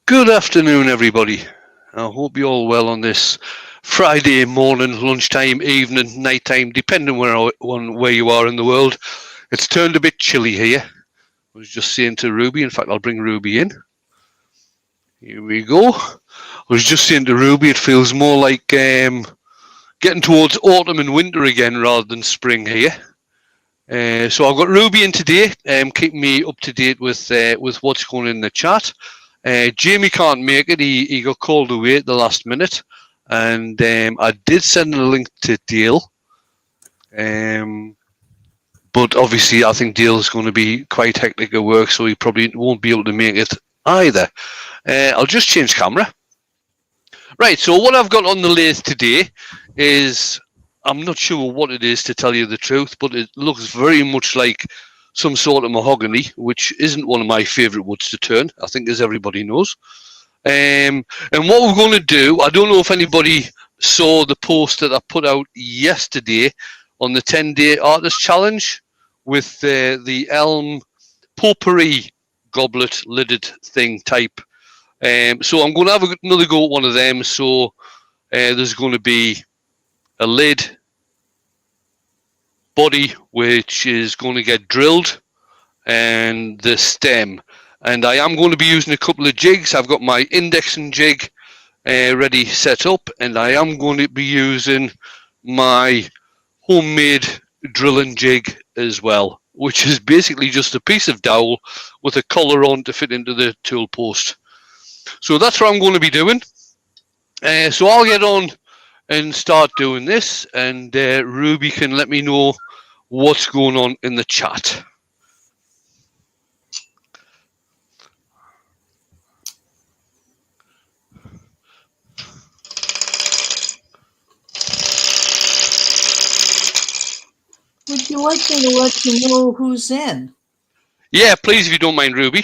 Good afternoon, everybody. I hope you're all well on this Friday morning, lunchtime, evening, nighttime, depending on where you are in the world. It's turned a bit chilly here. I was just saying to Ruby, in fact, I'll bring Ruby in. Here we go. I was just saying to Ruby, it feels more like getting towards autumn and winter again rather than spring here. So I've got Ruby in today, keeping me up to date with what's going on in the chat. Jamie can't make it. He got called away at the last minute, and I did send a link to Dale. But obviously, I think Dale's going to be quite hectic at work, so he probably won't be able to make it either. I'll just change camera. Right, so what I've got on the lathe today is, I'm not sure what it is to tell you the truth, but it looks very much like some sort of mahogany, which isn't one of my favourite woods to turn, I think, as everybody knows. And what we're going to do, I don't know if anybody saw the post that I put out yesterday on the 10-day artist challenge with the elm potpourri goblet lidded thing type. So I'm going to have another go at one of them. So there's going to be a lid body which is going to get drilled, and the stem. And I am going to be using a couple of jigs. I've got my indexing jig ready set up, and I am going to be using my homemade drilling jig as well, which is basically just a piece of dowel with a collar on to fit into the tool post. So that's what I'm going to be doing. So I'll get on and start doing this, and Ruby can let me know what's going on in the chat. Would you like me to let you know who's in? Yeah, please, if you don't mind, Ruby.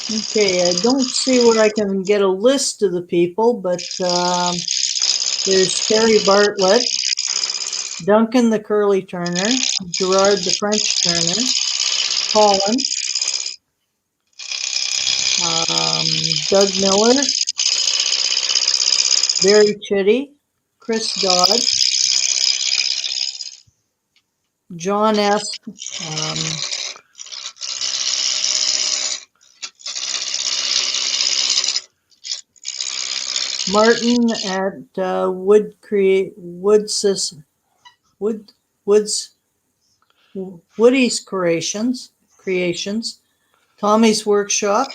Okay, I don't see where I can get a list of the people, but there's Terry Bartlett, Duncan the Curly Turner, Gerard the French Turner, Colin, Doug Miller, Barry Chitty, Chris Dodd, John S. Martin at Woody's Creations, Tommy's Workshop,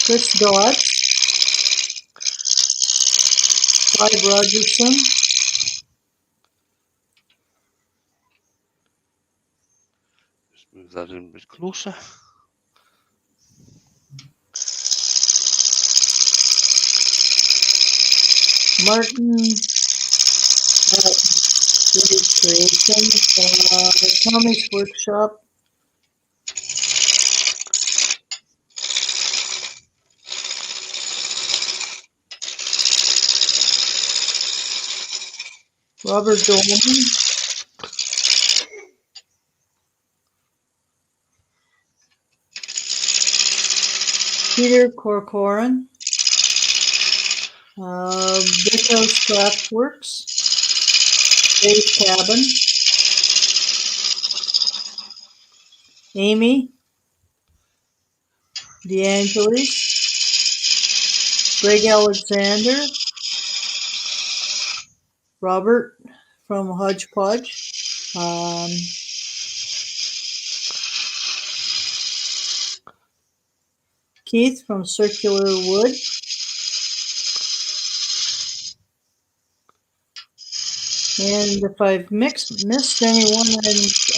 Chris Dodd, Clive Rogerson, Just move that in a bit closer. Martin at Woody's Creations, Tommy's Workshop, Robert Dolman, Peter Corcoran, Vickos Craftworks, Dave Cabin, Amy DeAngelis, Greg Alexander, Robert from Hodgepodge, Keith from Circular Wood, and if I've missed anyone,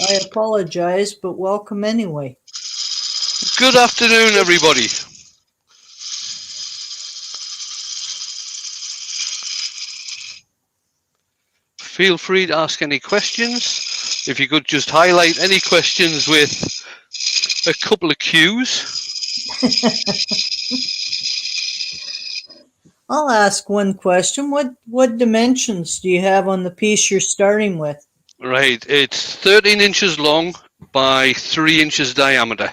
I apologize, but welcome anyway. Good afternoon, everybody. Feel free to ask any questions. If you could just highlight any questions with a couple of Qs. I'll ask one question. What dimensions do you have on the piece you're starting with? Right, it's 13 inches long by 3 inches diameter.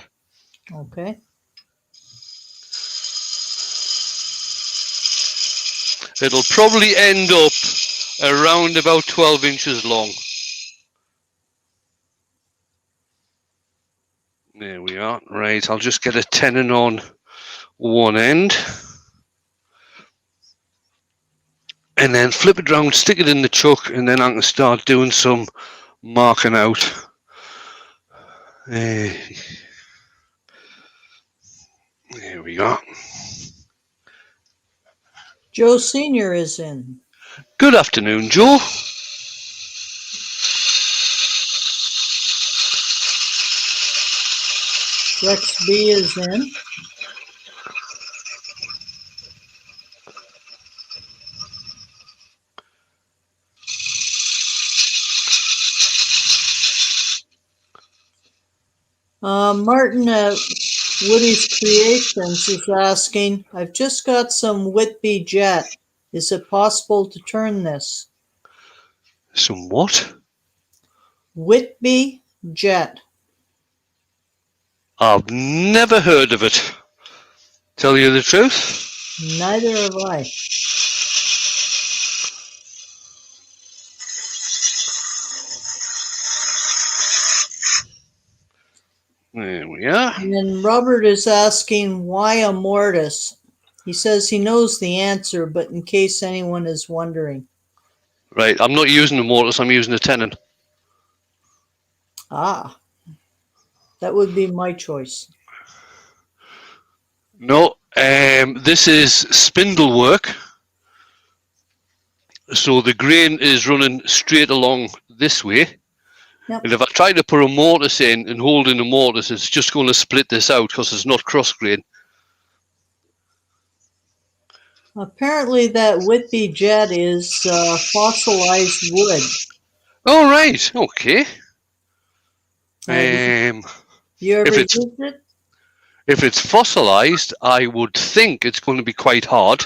Okay. It'll probably end up around about 12 inches long. There we are. Right, I'll just get a tenon on one end. And then flip it around, stick it in the chuck, and then I can start doing some marking out. There we go. Joe Sr. is in. Good afternoon, Joe. Rex B is in. Martin at Woody's Creations is asking, I've just got some Whitby jet. Is it possible to turn this? Some what? Whitby jet. I've never heard of it. Tell you the truth. Neither have I. There we are. And then Robert is asking, why a mortise? He says he knows the answer, but in case anyone is wondering. Right, I'm not using the mortise, I'm using the tenon. Ah, that would be my choice. No, this is spindle work. So the grain is running straight along this way. Yep. And if I try to put a mortise in and hold in the mortise, it's just going to split this out because it's not cross grain. Apparently that Whitby jet is fossilized wood. Oh, right. Okay. You ever if it's used it? if it's fossilized, I would think it's going to be quite hard.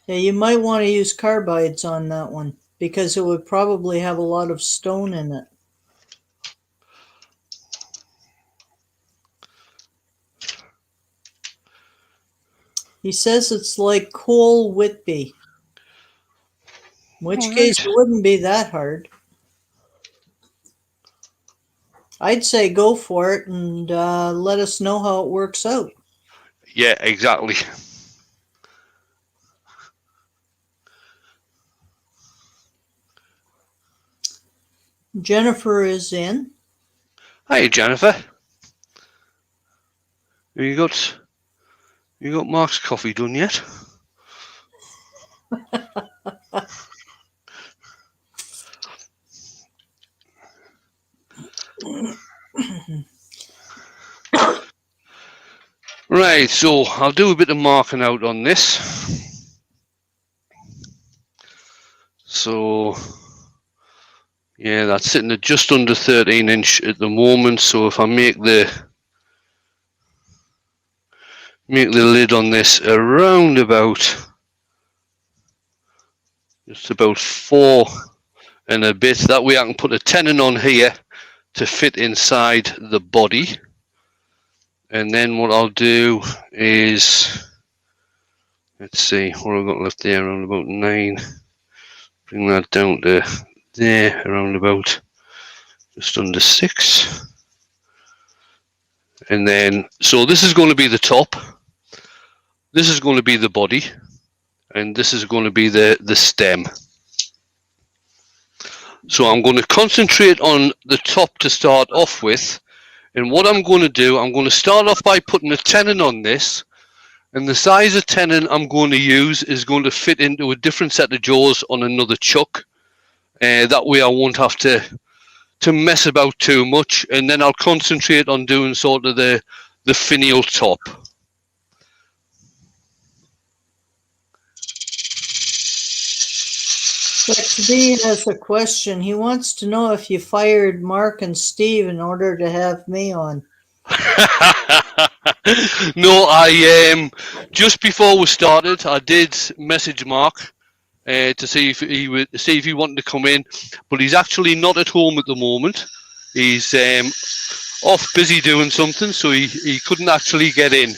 Yeah, you might want to use carbides on that one because it would probably have a lot of stone in it. He says it's like coal Whitby, in which case it wouldn't be that hard. I'd say go for it and let us know how it works out. Yeah, exactly. Jennifer is in. Hi, Jennifer. You got Mark's coffee done yet? Right, so I'll do a bit of marking out on this. So, yeah, that's sitting at just under 13 inch at the moment. So if I make the lid on this around about just about 4 and a bit, that way I can put a tenon on here to fit inside the body. And then what I'll do is, let's see, what I've got left there, around about 9. Bring that down to there, around about just under 6. And then, so this is going to be the top. This is going to be the body. And this is going to be the stem. So I'm going to concentrate on the top to start off with. And what I'm going to do, I'm going to start off by putting a tenon on this. And the size of tenon I'm going to use is going to fit into a different set of jaws on another chuck. That way I won't have to mess about too much. And then I'll concentrate on doing sort of the finial top. Rex B has a question. He wants to know if you fired Mark and Steve in order to have me on. No, I just before we started, I did message Mark to see if he wanted to come in, but he's actually not at home at the moment. He's off busy doing something, so he couldn't actually get in.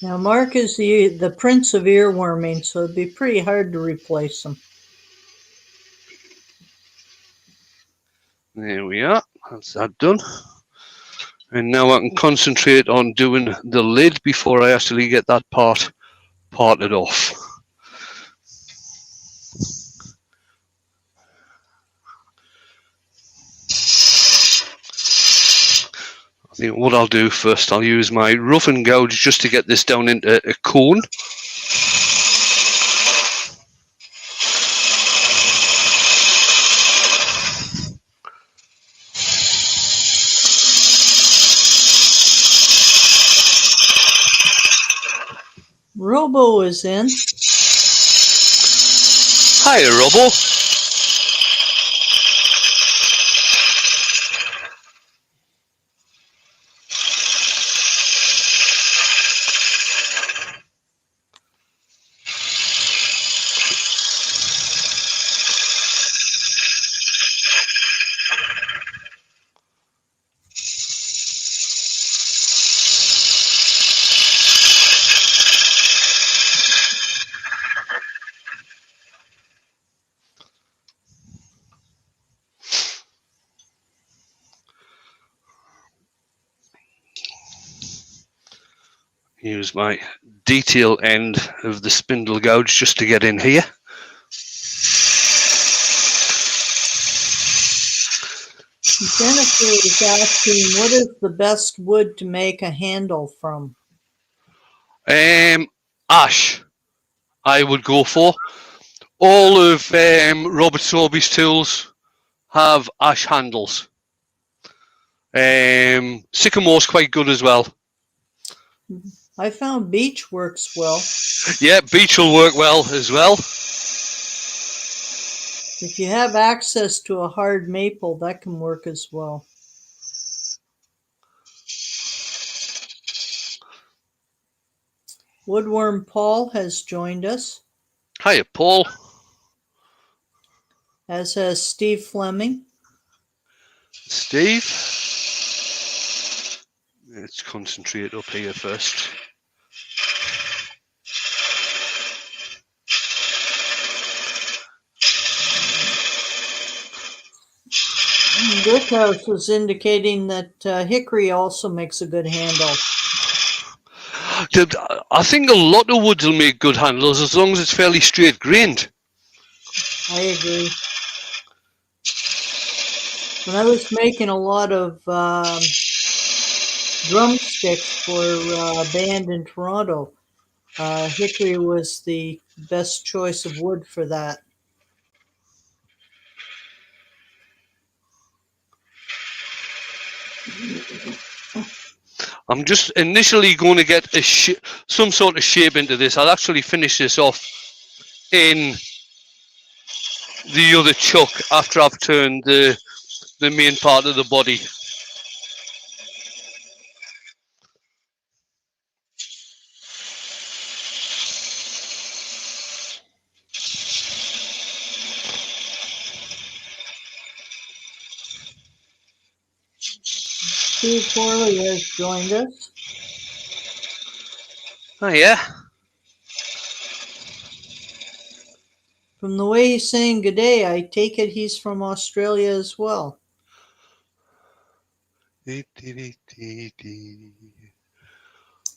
Now, Mark is the prince of earworming, so it'd be pretty hard to replace him. There we are. That's that done. And now I can concentrate on doing the lid before I actually get that part parted off. I think what I'll do first, I'll use my rough and gouge just to get this down into a cone. Robo is in. Hi, Robo. Use my detail end of the spindle gouge just to get in here. Jennifer is asking, what is the best wood to make a handle from? Ash, I would go for. All of Robert Sorby's tools have ash handles. Sycamore's quite good as well. I found beech works well. Yeah, beech will work well as well. If you have access to a hard maple, that can work as well. Woodworm Paul has joined us, Hiya, Paul. as has Steve Fleming. Steve. Let's concentrate up here first. Brickhouse was indicating that hickory also makes a good handle. I think a lot of woods will make good handles as long as it's fairly straight grained. I agree. When I was making a lot of drumsticks for a band in Toronto, hickory was the best choice of wood for that. I'm just initially going to get some sort of shape into this. I'll actually finish this off in the other chuck after I've turned the main part of the body. Steve Corley has joined us. Oh yeah. From the way he's saying good day, I take it he's from Australia as well. He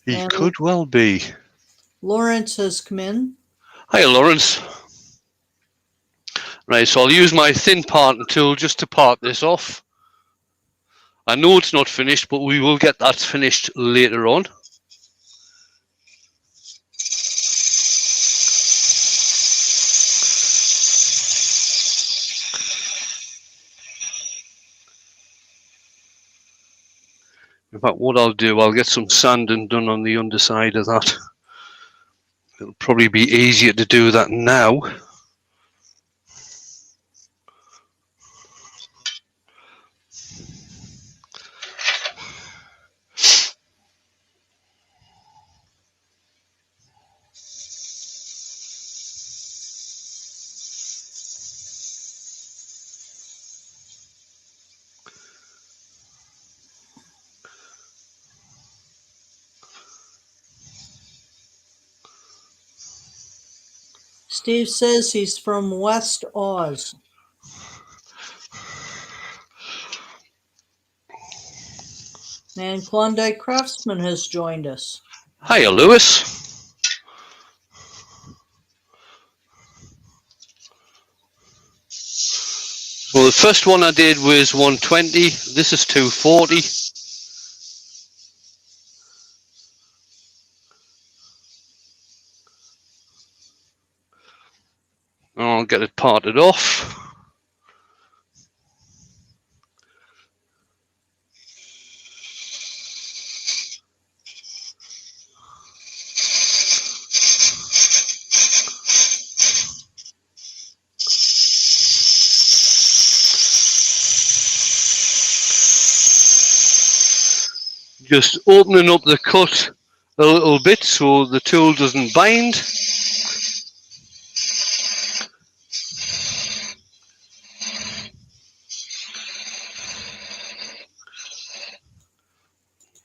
And could well be. Lawrence has come in. Hi, Lawrence. Right, so I'll use my thin parting tool just to part this off. I know it's not finished, but we will get that finished later on. In fact, what I'll do, I'll get some sanding done on the underside of that. It'll probably be easier to do that now. Steve says he's from West Oz. And Klondike Craftsman has joined us. Hiya, Lewis. Well, the first one I did was 120. This is 240. I'll get it parted off. Just opening up the cut a little bit so the tool doesn't bind.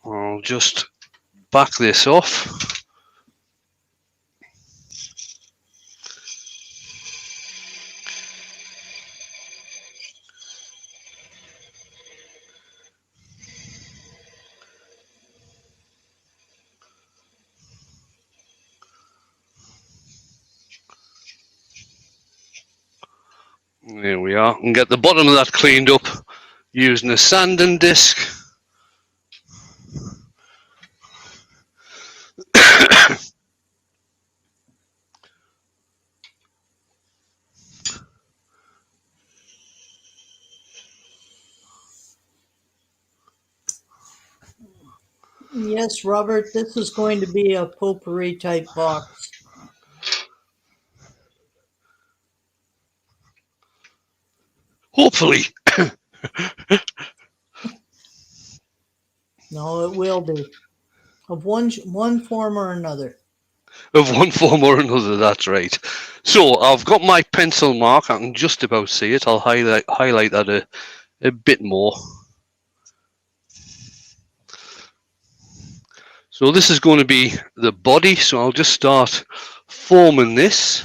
I'll just back this off. There we are. And get the bottom of that cleaned up using a sanding disc. Yes, Robert, this is going to be a potpourri type box. Hopefully. No, it will be. Of one form or another. Of one form or another, that's right. So I've got my pencil mark. I can just about see it. I'll highlight that a bit more. So this is going to be the body. So I'll just start forming this.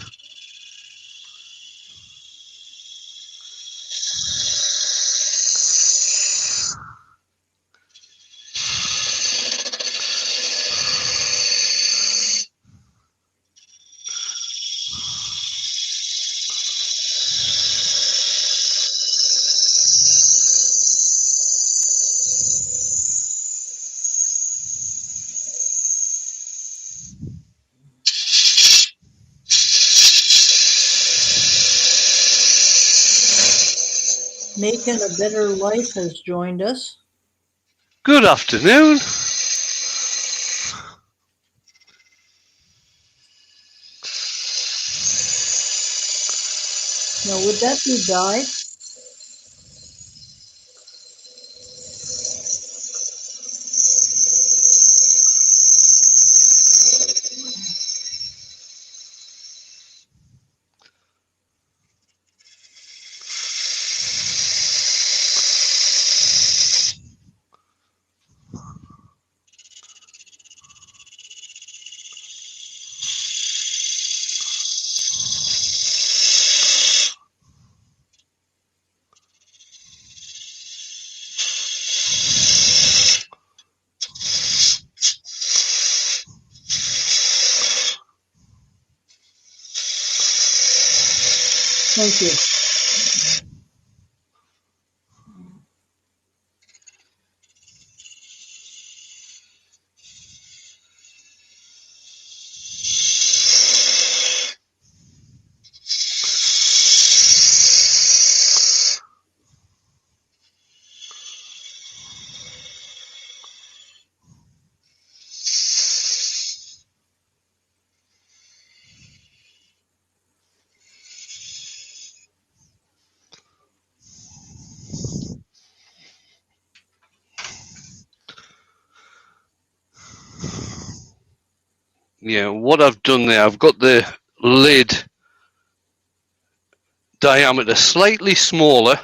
Making a Better Life has joined us. Good afternoon. Now, would that be dye? Thank you. Yeah, what I've done there, I've got the lid diameter slightly smaller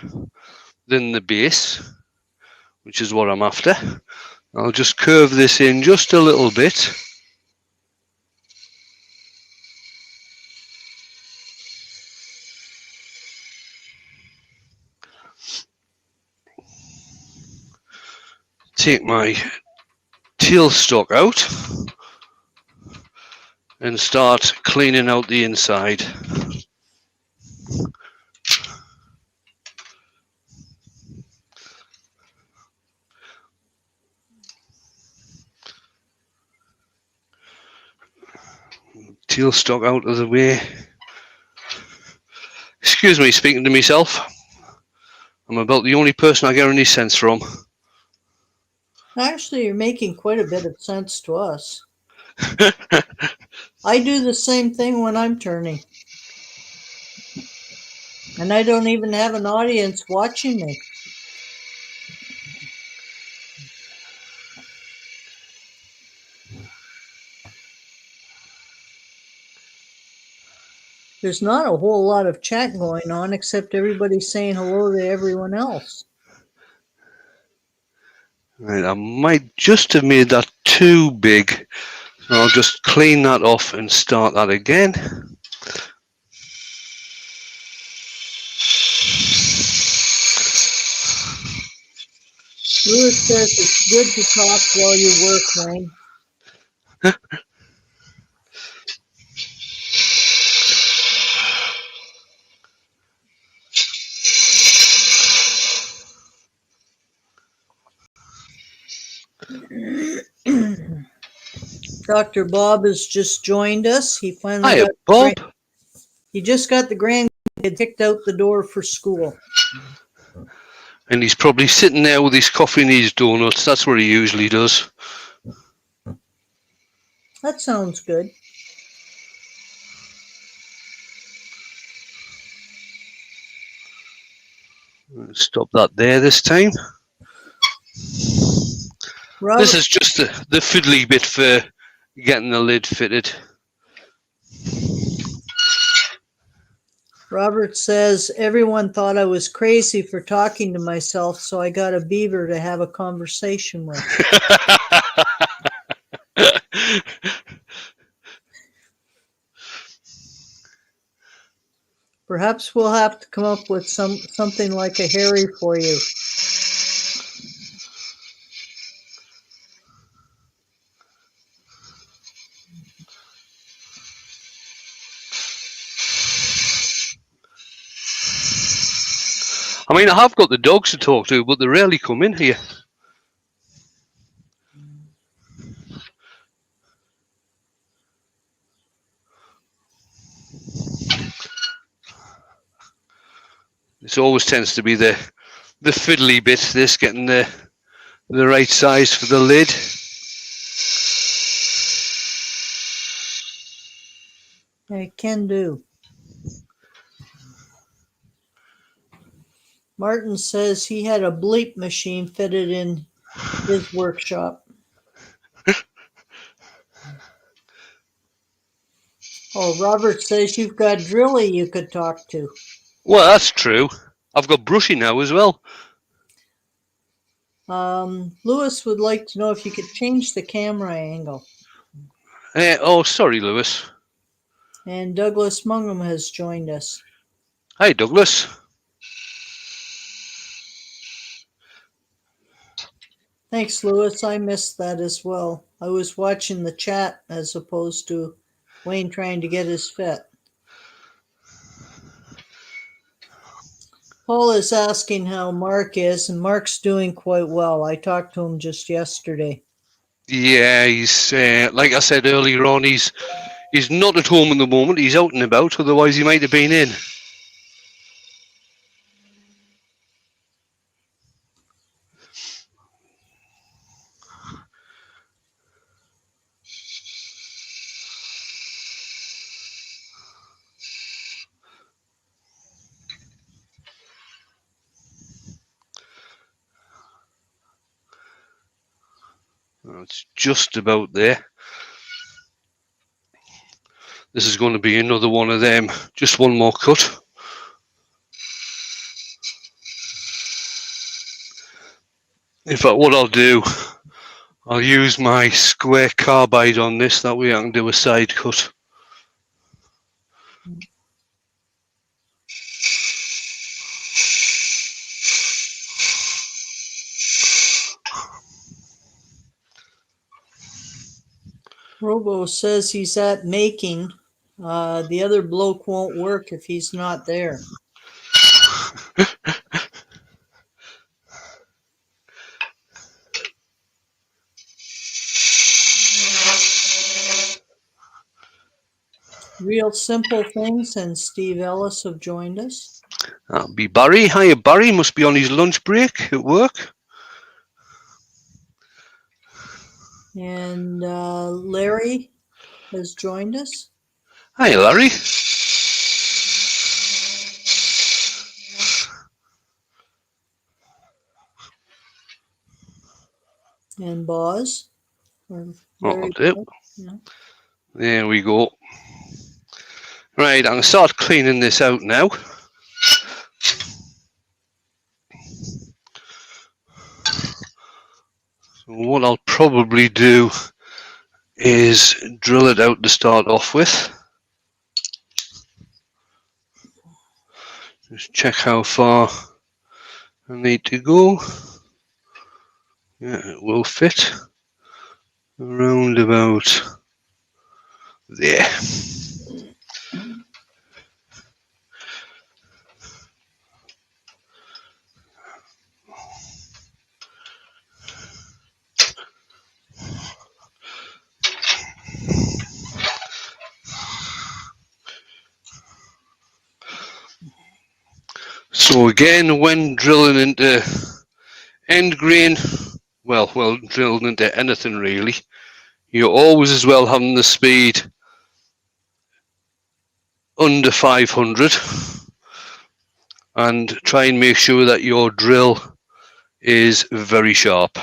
than the base, which is what I'm after. I'll just curve this in just a little bit. take my tailstock out and start cleaning out the inside. Tailstock out of the way. Excuse me, speaking to myself. I'm about the only person I get any sense from. Actually, you're making quite a bit of sense to us. I do the same thing when I'm turning. And I don't even have an audience watching me. There's not a whole lot of chat going on except everybody saying hello to everyone else. Right, I might just have made that too big. So I'll just clean that off and start that again. Lewis says it's good to talk while you work, Wayne. Dr. Bob has just joined us. He finally Hiya, got Bob. he just got the grandkid kicked out the door for school. And he's probably sitting there with his coffee and his donuts. That's what he usually does. That sounds good. Stop that there this time. Robert, This is just the fiddly bit for getting the lid fitted. Robert says everyone thought I was crazy for talking to myself, so I got a beaver to have a conversation with. Perhaps we'll have to come up with something like a Harry for you. I mean, I have got the dogs to talk to, but they rarely come in here. It always tends to be the fiddly bit, this getting the right size for the lid. I can do. Martin says he had a bleep machine fitted in his workshop. Oh, Robert says you've got Drilly you could talk to. Well, that's true. I've got Brushy now as well. Lewis would like to know if you could change the camera angle. Oh, sorry, Lewis. And Douglas Mungham has joined us. Hi, Douglas. Thanks, Lewis. I missed that as well. I was watching the chat as opposed to Wayne trying to get his fit. Paul is asking how Mark is, and Mark's doing quite well. I talked to him just yesterday. Yeah, he's like I said earlier on. He's not at home at the moment. He's out and about. Otherwise, he might have been in. It's just about there. This is going to be another one of them. Just one more cut. In fact, what I'll do, I'll use my square carbide on this. That way I can do a side cut. Robo says he's at making. The other bloke won't work if he's not there. Real Simple Things and Steve Ellis have joined us. That'll be Barry. Hiya, Barry. Must be on his lunch break at work. And Larry has joined us. Hiya, Larry. And Boz. That'll do. Yeah. There we go. Right, I'm going to start cleaning this out now. So what I'll probably do is drill it out to start off with. Just check how far I need to go. Yeah, it will fit around about there. So again, when drilling into end grain, well, drilling into anything really, you're always as well having the speed under 500 and try and make sure that your drill is very sharp.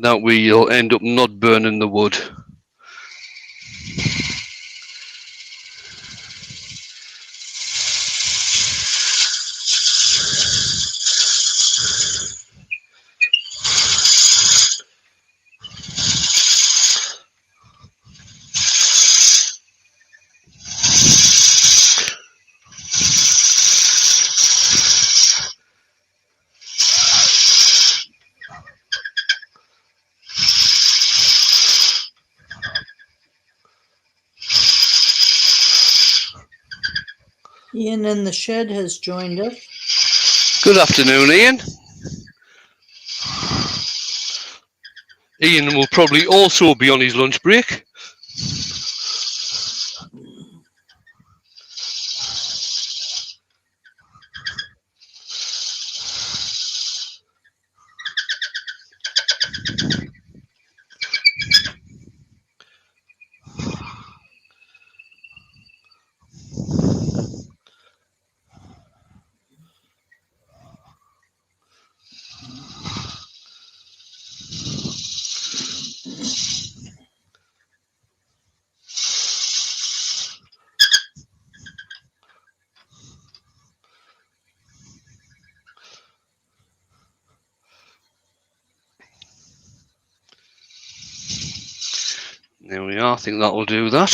That way you'll end up not burning the wood. Ian in the shed has joined us. Good afternoon, Ian. Ian will probably also be on his lunch break. There we are, I think that will do that.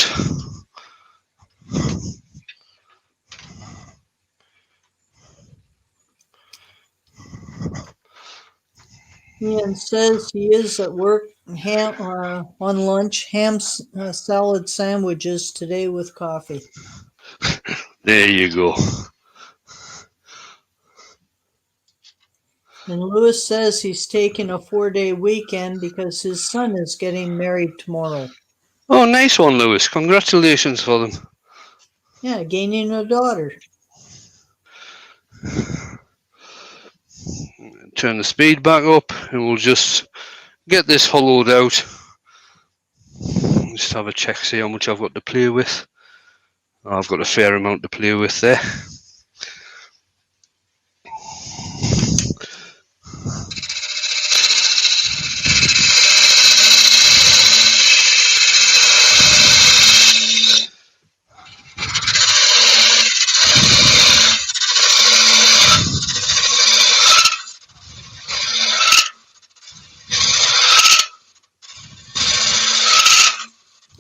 Ian says he is at work on lunch, ham salad sandwiches today with coffee. There you go. And Lewis says he's taking a 4-day weekend because his son is getting married tomorrow. Oh, nice one, Lewis. Congratulations for them. Yeah, gaining a daughter. Turn the speed back up and we'll just get this hollowed out. Just have a check, see how much I've got to play with. I've got a fair amount to play with there.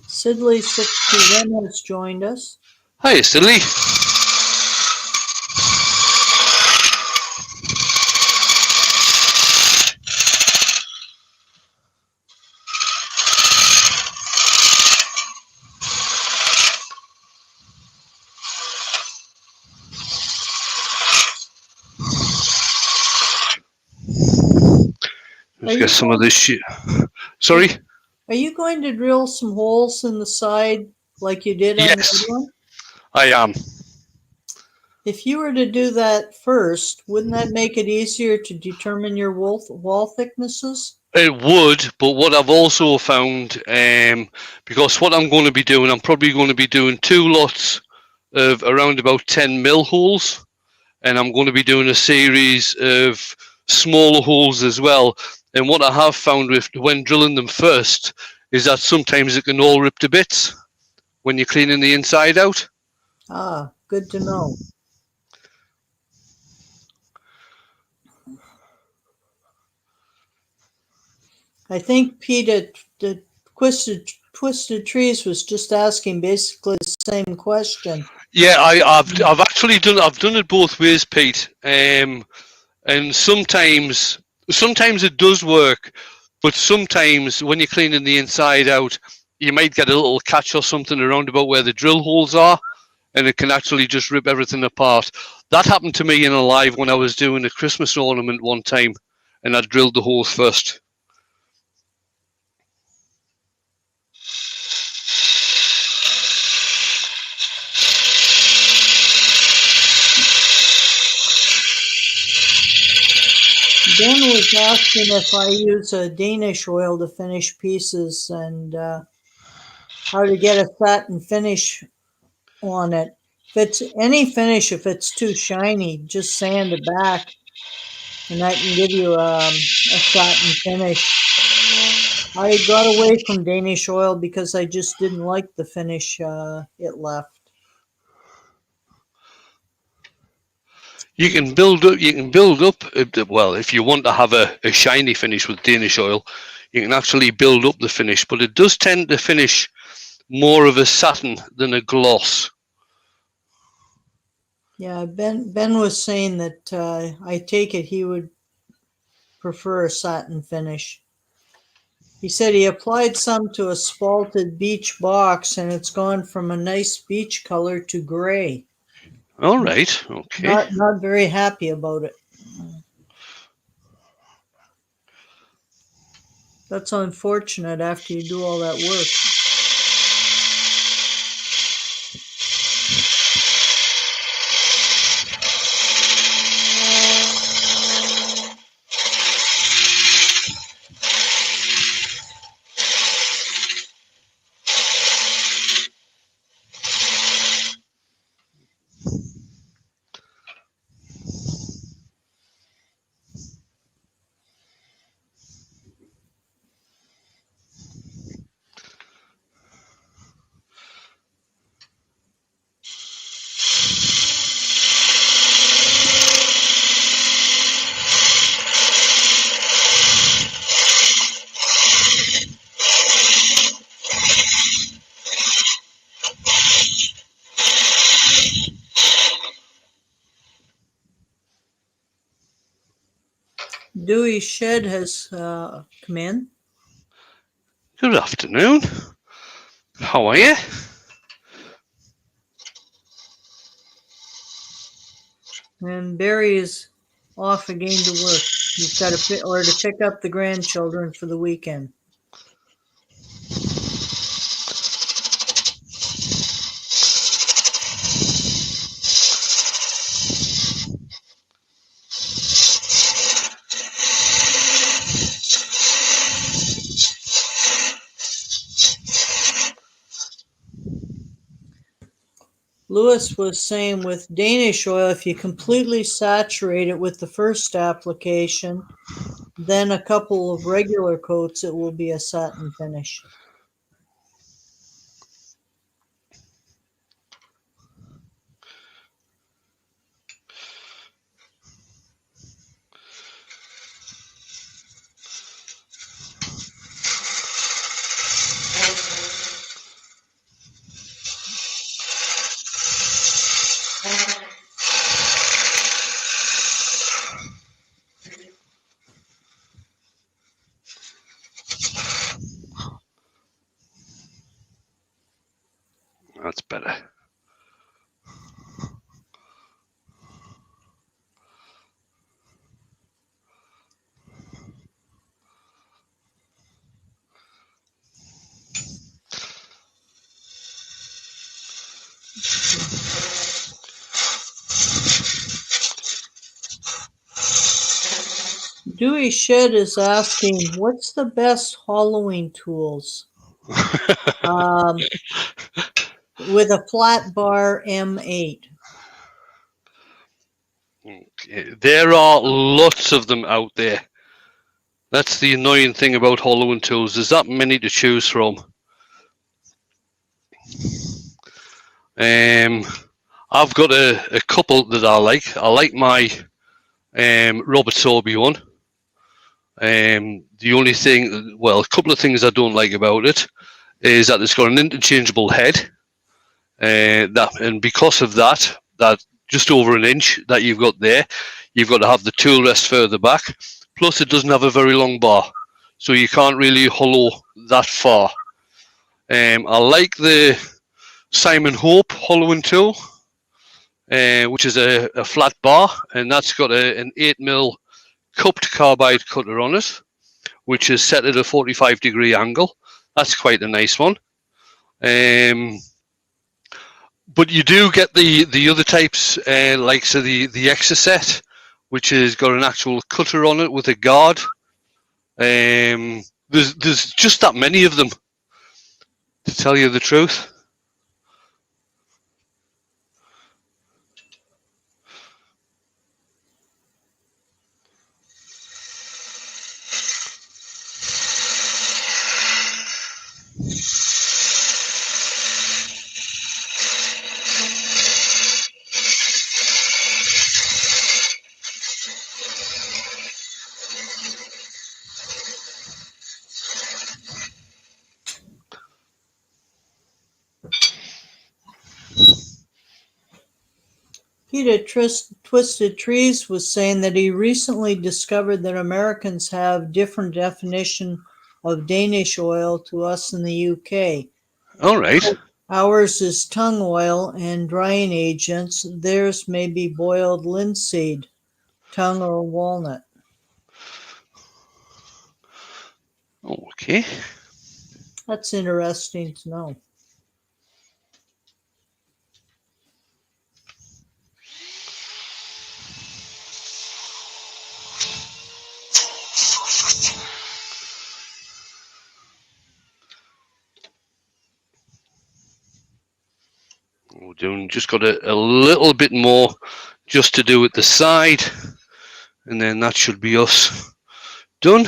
Sidley 61 has joined us. Hi, Sidley. Let's get some of this shit. Sorry? Are you going to drill some holes in the side like you did on the Yes, other one? I am. If you were to do that first, wouldn't that make it easier to determine your wall thicknesses? It would, but what I've also found, because what I'm going to be doing, I'm probably going to be doing 2 lots of around about 10 mil holes, and I'm going to be doing a series of smaller holes as well. And what I have found with when drilling them first is that sometimes it can all rip to bits when you're cleaning the inside out. Ah, good to know. I think Pete at the Twisted Trees was just asking basically the same question. Yeah, I've actually done it both ways, Pete. And sometimes it does work, but sometimes when you're cleaning the inside out, you might get a little catch or something around about where the drill holes are, and it can actually just rip everything apart. That happened to me in a live when I was doing a Christmas ornament one time, and I drilled the holes first. Ben was asking if I use a Danish oil to finish pieces and how to get a satin finish on it. If it's any finish, if it's too shiny, just sand it back and that can give you a satin finish. I got away from Danish oil because I just didn't like the finish it left. You can build up. You can build up. Well, if you want to have a shiny finish with Danish oil, you can actually build up the finish, but it does tend to finish more of a satin than a gloss. Yeah, Ben was saying that I take it he would prefer a satin finish. He said he applied some to a spalted beach box and it's gone from a nice beach color to gray. All right. Okay. Not very happy about it. That's unfortunate after you do all that work. Dewey Shed has come in. Good afternoon. How are you? And Barry is off again to work. He's got to pick up the grandchildren for the weekend. Lewis was saying with Danish oil, if you completely saturate it with the first application, then a couple of regular coats, it will be a satin finish. That's better. Dewey Shed is asking, what's the best hollowing tools? With a flat bar M8. There are lots of them out there. That's the annoying thing about hollowing tools. There's that many to choose from. I've got a couple that I like. I like my Robert Sorby one. The only thing, well, a couple of things I don't like about it is that it's got an interchangeable head. And because of that just over an inch that you've got there, you've got to have the tool rest further back. Plus, it doesn't have a very long bar, so you can't really hollow that far. I like the Simon Hope hollowing tool, which is a flat bar, and that's got an 8mm cupped carbide cutter on it, which is set at a 45-degree angle. That's quite a nice one. But you do get the other types, like so the Exocet, which has got an actual cutter on it with a guard. There's just that many of them, to tell you the truth. Peter Twisted Trees was saying that he recently discovered that Americans have different definition of Danish oil to us in the UK. All right. Ours is tung oil and drying agents. Theirs may be boiled linseed, tung or walnut. Okay. That's interesting to know. We're doing just got a little bit more just to do at the side, and then that should be us done.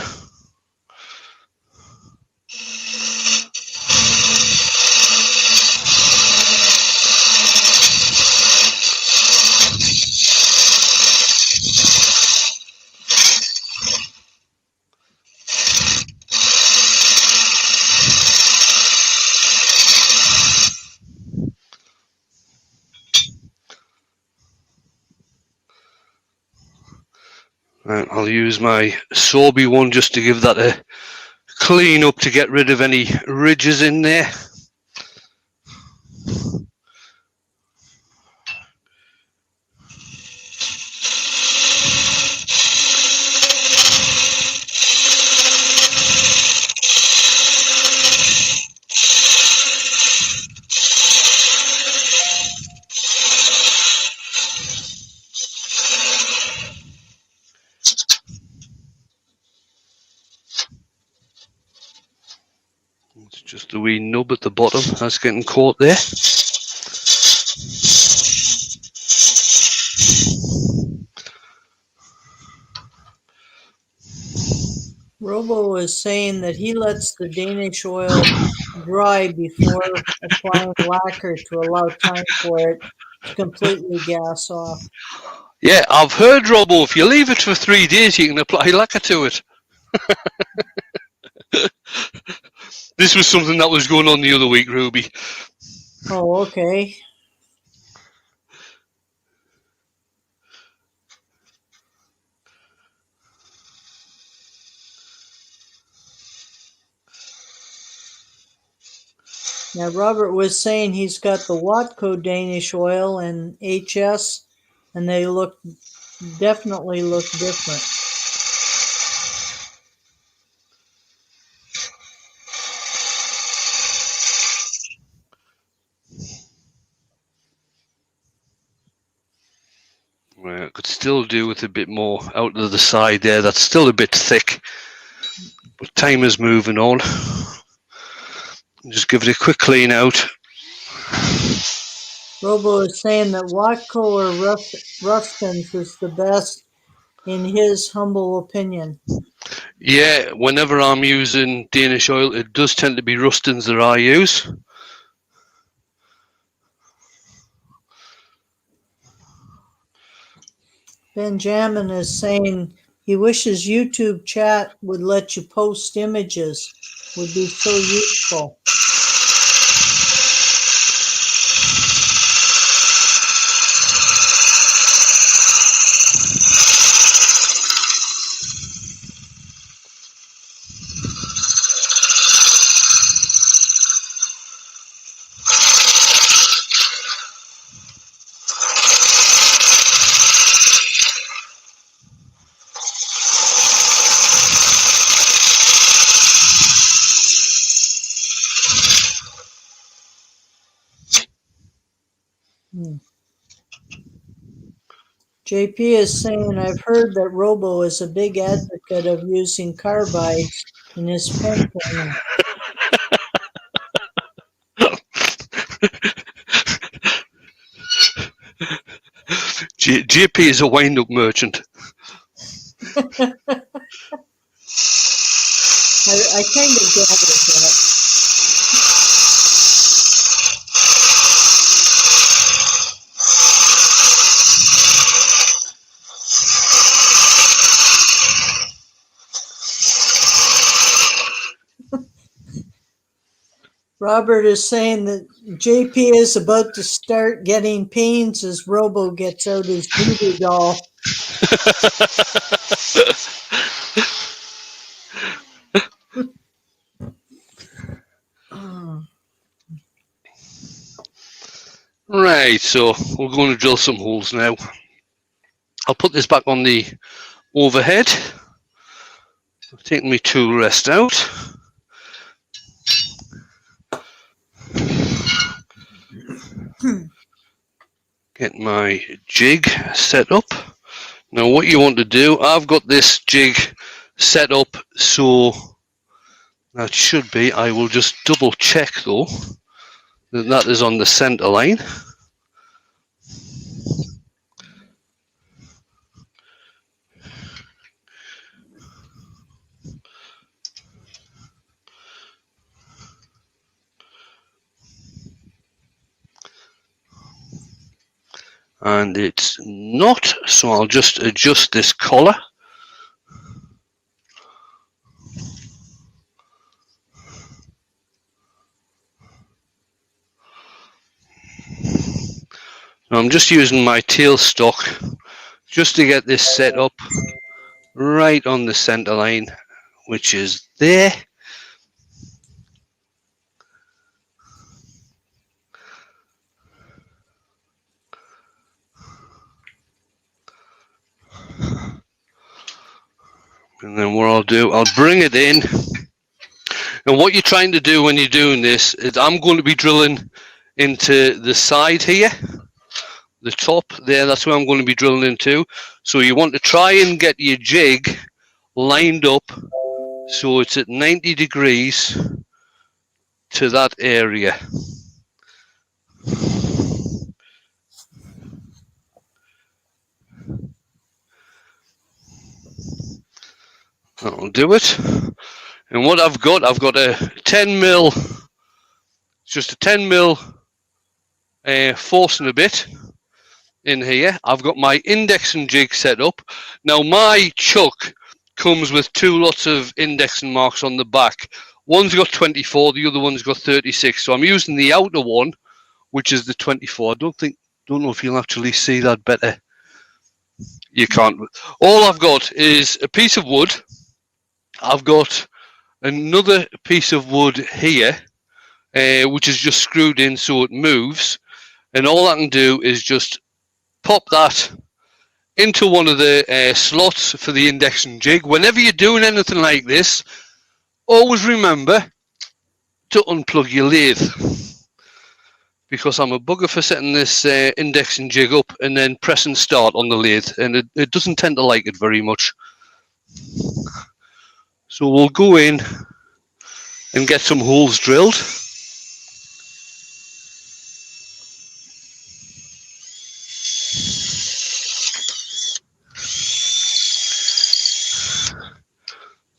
Right, I'll use my Sorby one just to give that a clean up to get rid of any ridges in there. It's just a wee nub at the bottom that's getting caught there. Robo is saying that he lets the Danish oil dry before applying lacquer to allow time for it to completely gas off. Yeah, I've heard, Robo, if you leave it for 3 days, you can apply lacquer to it. This was something that was going on the other week, Ruby. Oh, okay. Now, Robert was saying he's got the Watco Danish oil and HS, and they definitely look different. Right, could still do with a bit more out of the side there. That's still a bit thick, but time is moving on. Just give it a quick clean out. Robo is saying that Watco or Rustin's is the best in his humble opinion. Yeah, whenever I'm using Danish oil, it does tend to be Rustin's that I use. Benjamin is saying he wishes YouTube chat would let you post images. Would be so useful. JP is saying, I've heard that Robo is a big advocate of using carbides in his pen training. JP is a wind-up merchant. I kind of gathered that. Robert is saying that JP is about to start getting pains as Robo gets out his voodoo doll. Right, so we're going to drill some holes now. I'll put this back on the overhead. I've taken my tool rest out. Get my jig set up. Now what you want to do, I've got this jig set up so that should be, I will just double check though, that is on the center line. And it's not, so I'll just adjust this collar. Now I'm just using my tailstock just to get this set up right on the center line, which is there. And then what I'll do, I'll bring it in. And what you're trying to do when you're doing this is I'm going to be drilling into the side here, the top there, that's where I'm going to be drilling into. So you want to try and get your jig lined up so it's at 90 degrees to that area. That'll do it. And what I've got a 10 mil, just a 10 mil forcing a bit in here. I've got my indexing jig set up. Now my chuck comes with two lots of indexing marks on the back. One's got 24, the other one's got 36. So I'm using the outer one, which is the 24. I don't know if you'll actually see that better. You can't. All I've got is a piece of wood. I've got another piece of wood here, which is just screwed in so it moves. And all I can do is just pop that into one of the slots for the indexing jig. Whenever you're doing anything like this, always remember to unplug your lathe. because I'm a bugger for setting this index and jig up and then pressing start on the lathe, and it doesn't tend to like it very much. So we'll go in and get some holes drilled.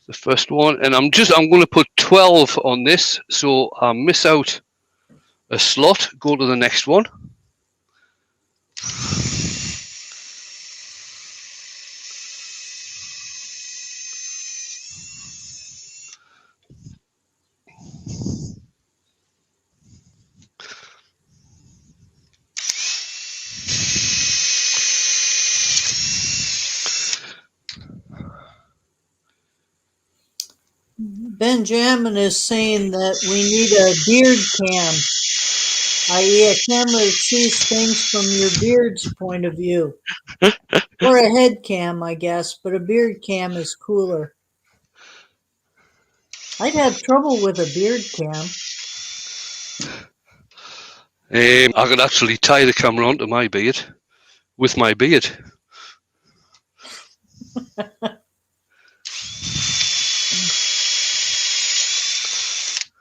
The first one, and I'm going to put 12 on this, so I miss out a slot, go to the next one. Benjamin is saying that we need a beard cam, i.e. a camera that sees things from your beard's point of view. Or a head cam, I guess, but a beard cam is cooler. I'd have trouble with a beard cam. I could actually tie the camera onto my beard with my beard.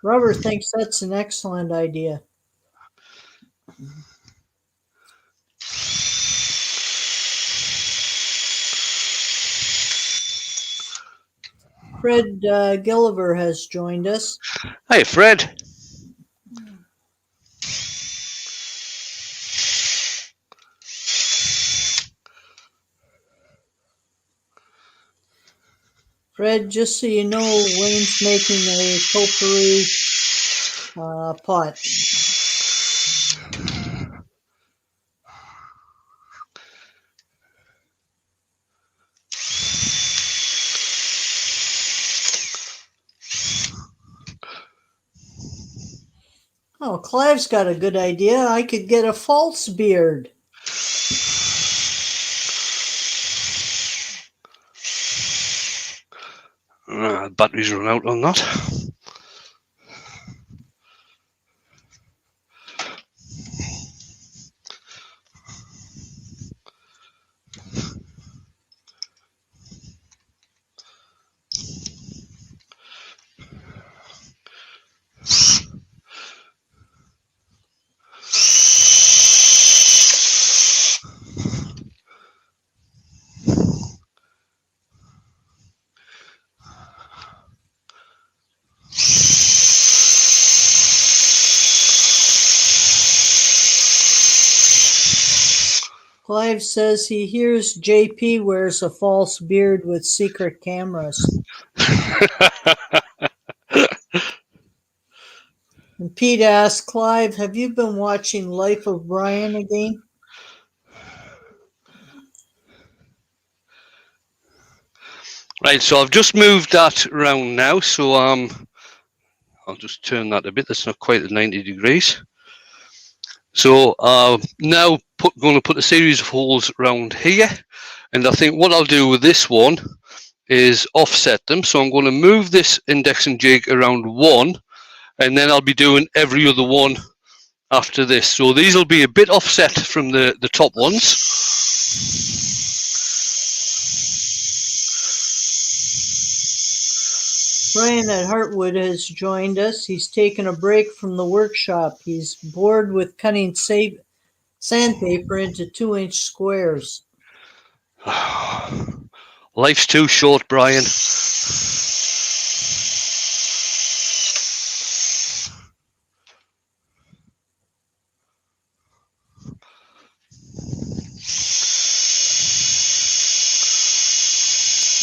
Robert thinks that's an excellent idea. Fred Gilliver has joined us. Hey, Fred. Fred, just so you know, Wayne's making a potpourri pot. Oh, Clive's got a good idea. I could get a false beard. Batteries run out on that. Clive says he hears JP wears a false beard with secret cameras. And Pete asks, Clive, have you been watching Life of Brian again? Right, so I've just moved that around now, so I'll just turn that a bit. That's not quite at 90 degrees. So now going to put a series of holes around here, and I think what I'll do with this one is offset them. So I'm going to move this index and jig around one, and then I'll be doing every other one after this. So these will be a bit offset from the top ones. Brian at Heartwood has joined us. He's taken a break from the workshop. He's bored with cutting sandpaper into 2-inch squares. Life's too short, Brian.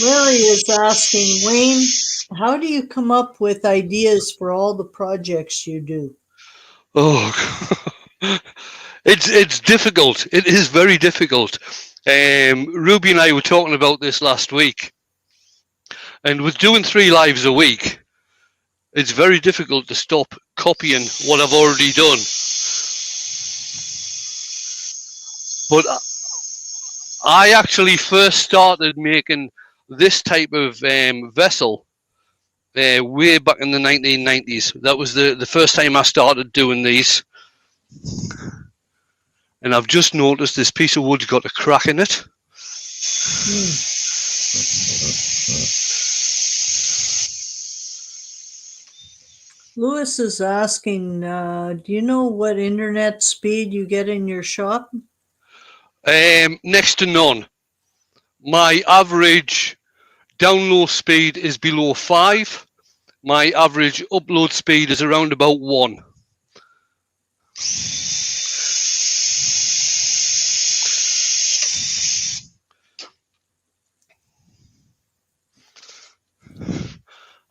Larry is asking, Wayne, how do you come up with ideas for all the projects you do? Oh, it's difficult. It is very difficult. Ruby and I were talking about this last week, and with doing 3 lives a week, it's very difficult to stop copying what I've already done. But I actually first started making this type of vessel way back in the 1990s. That was the first time I started doing these. And I've just noticed this piece of wood's got a crack in it. Lewis is asking, do you know what internet speed you get in your shop? Next to none. My average download speed is below 5. My average upload speed is around about 1.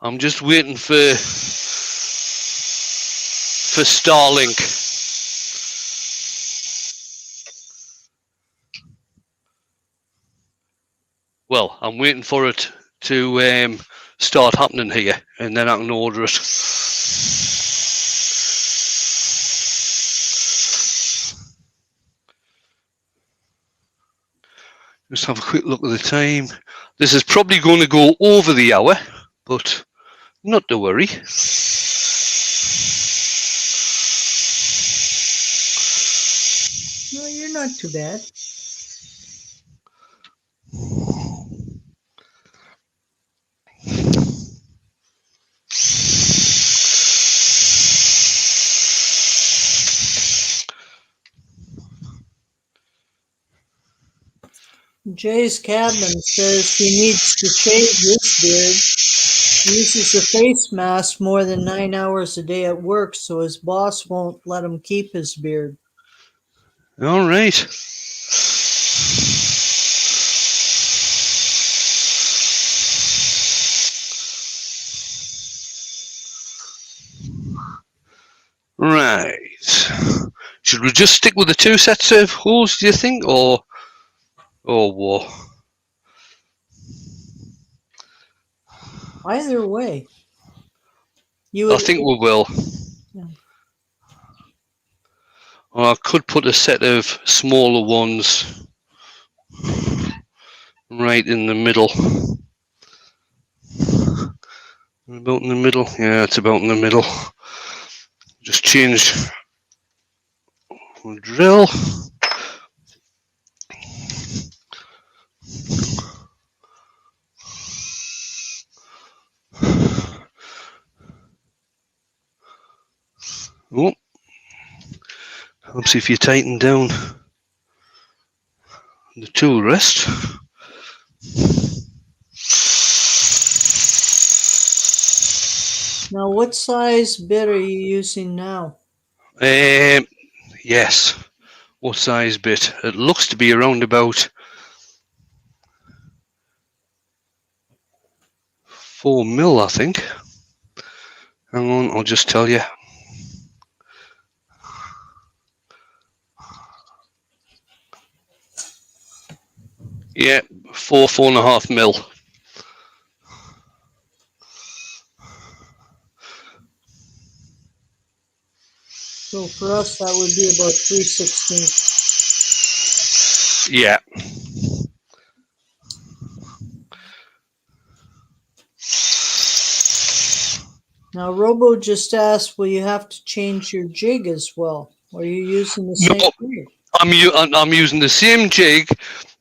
I'm just waiting for Starlink. Well, I'm waiting for it to start happening here, and then I can order it. Just have a quick look at the time. This is probably going to go over the hour, but not to worry. No, you're not too bad. Jay's Cabin says he needs to shave his beard. He uses a face mask more than 9 hours a day at work, so his boss won't let him keep his beard. All right. Right. Should we just stick with the 2 sets of holes, do you think, or what? Either way. I think we will. Yeah. Or I could put a set of smaller ones right in the middle. About in the middle? Yeah, it's about in the middle. Just change the drill. Oh, helps if you tighten down the tool rest. Now, what size bit are you using now? Yes. What size bit? It looks to be around about 4 mil, I think. Hang on, I'll just tell you. Yeah, 4.5 mil. So for us, that would be about 3/16. Yeah. Now, Robo just asked, will you have to change your jig as well? Or are you using the same jig? I'm using the same jig.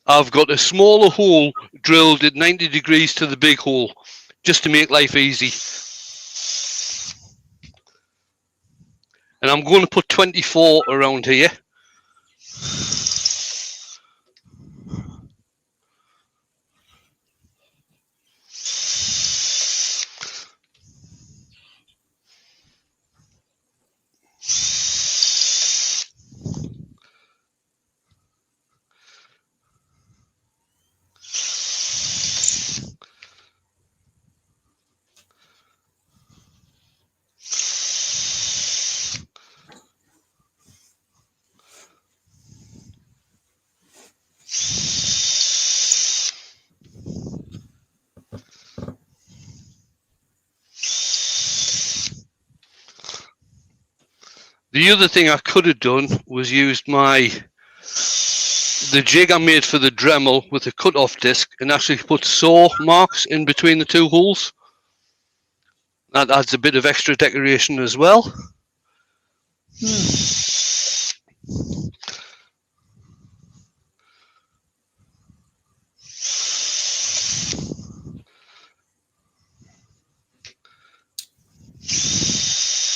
I've got a smaller hole drilled at 90 degrees to the big hole, just to make life easy. And I'm going to put 24 around here. The other thing I could have done was used the jig I made for the Dremel with a cut-off disc and actually put saw marks in between the 2 holes. That adds a bit of extra decoration as well.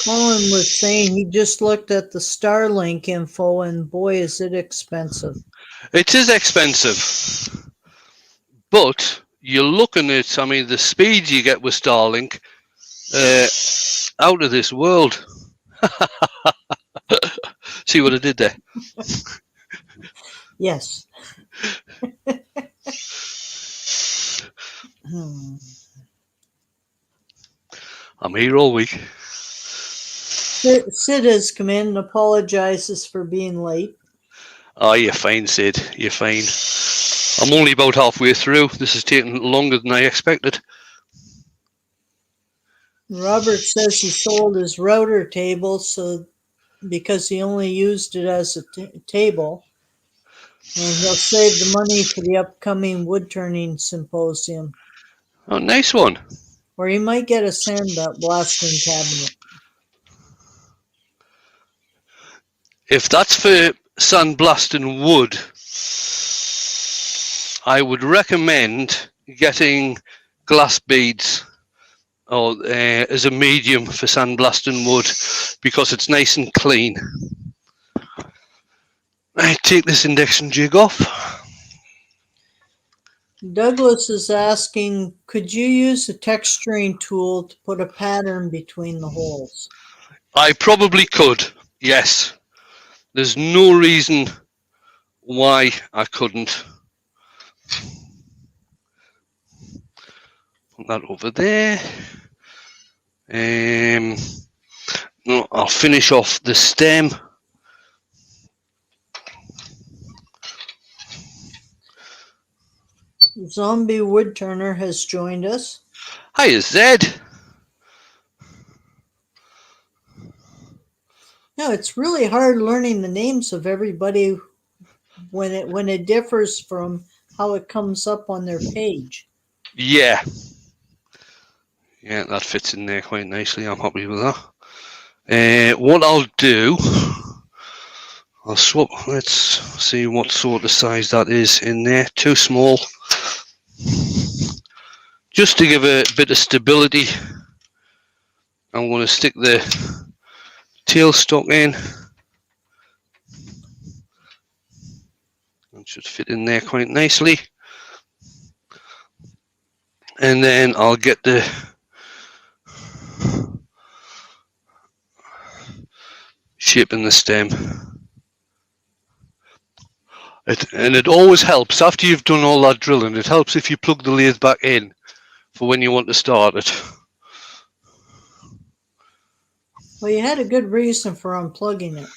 Colin was saying he just looked at the Starlink info, and boy, is it expensive. It is expensive, but you're looking at, I mean, the speed you get with Starlink, out of this world. See what I did there? Yes. I'm here all week. Sid has come in and apologizes for being late. Oh, you're fine, Sid. You're fine. I'm only about halfway through. This is taking longer than I expected. Robert says he sold his router table because he only used it as a table, and he'll save the money for the upcoming wood turning symposium. Oh, nice one. Or he might get a sandblasting cabinet. If that's for sandblasting wood, I would recommend getting glass beads or as a medium for sandblasting wood, because it's nice and clean. I take this induction jig off. Douglas is asking, could you use a texturing tool to put a pattern between the holes? I probably could, yes. There's no reason why I couldn't. Put that over there. No, I'll finish off the stem. Zombie Wood Turner has joined us. Hiya, Zed. No, it's really hard learning the names of everybody when it differs from how it comes up on their page. Yeah. Yeah, that fits in there quite nicely. I'm happy with that. What I'll do, I'll swap. Let's see what sort of size that is in there. Too small. Just to give a bit of stability, I'm going to stick the tailstock in. It should fit in there quite nicely. And then I'll get the shape in the stem. And it always helps, after you've done all that drilling, it helps if you plug the lathe back in for when you want to start it. Well, you had a good reason for unplugging it.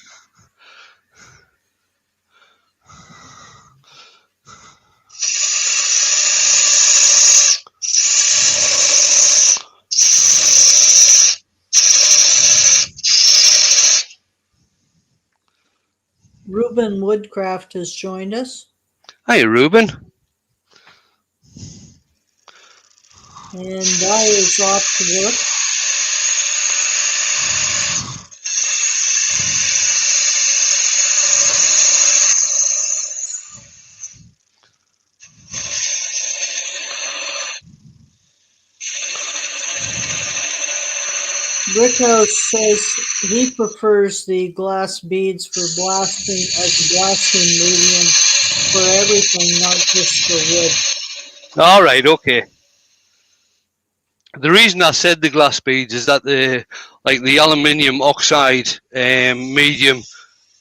Ruben Woodcraft has joined us. Hi, Ruben. And Di is off to work. Brickhouse says he prefers the glass beads for blasting as a blasting medium for everything, not just for wood. All right, okay. The reason I said the glass beads is that the aluminium oxide medium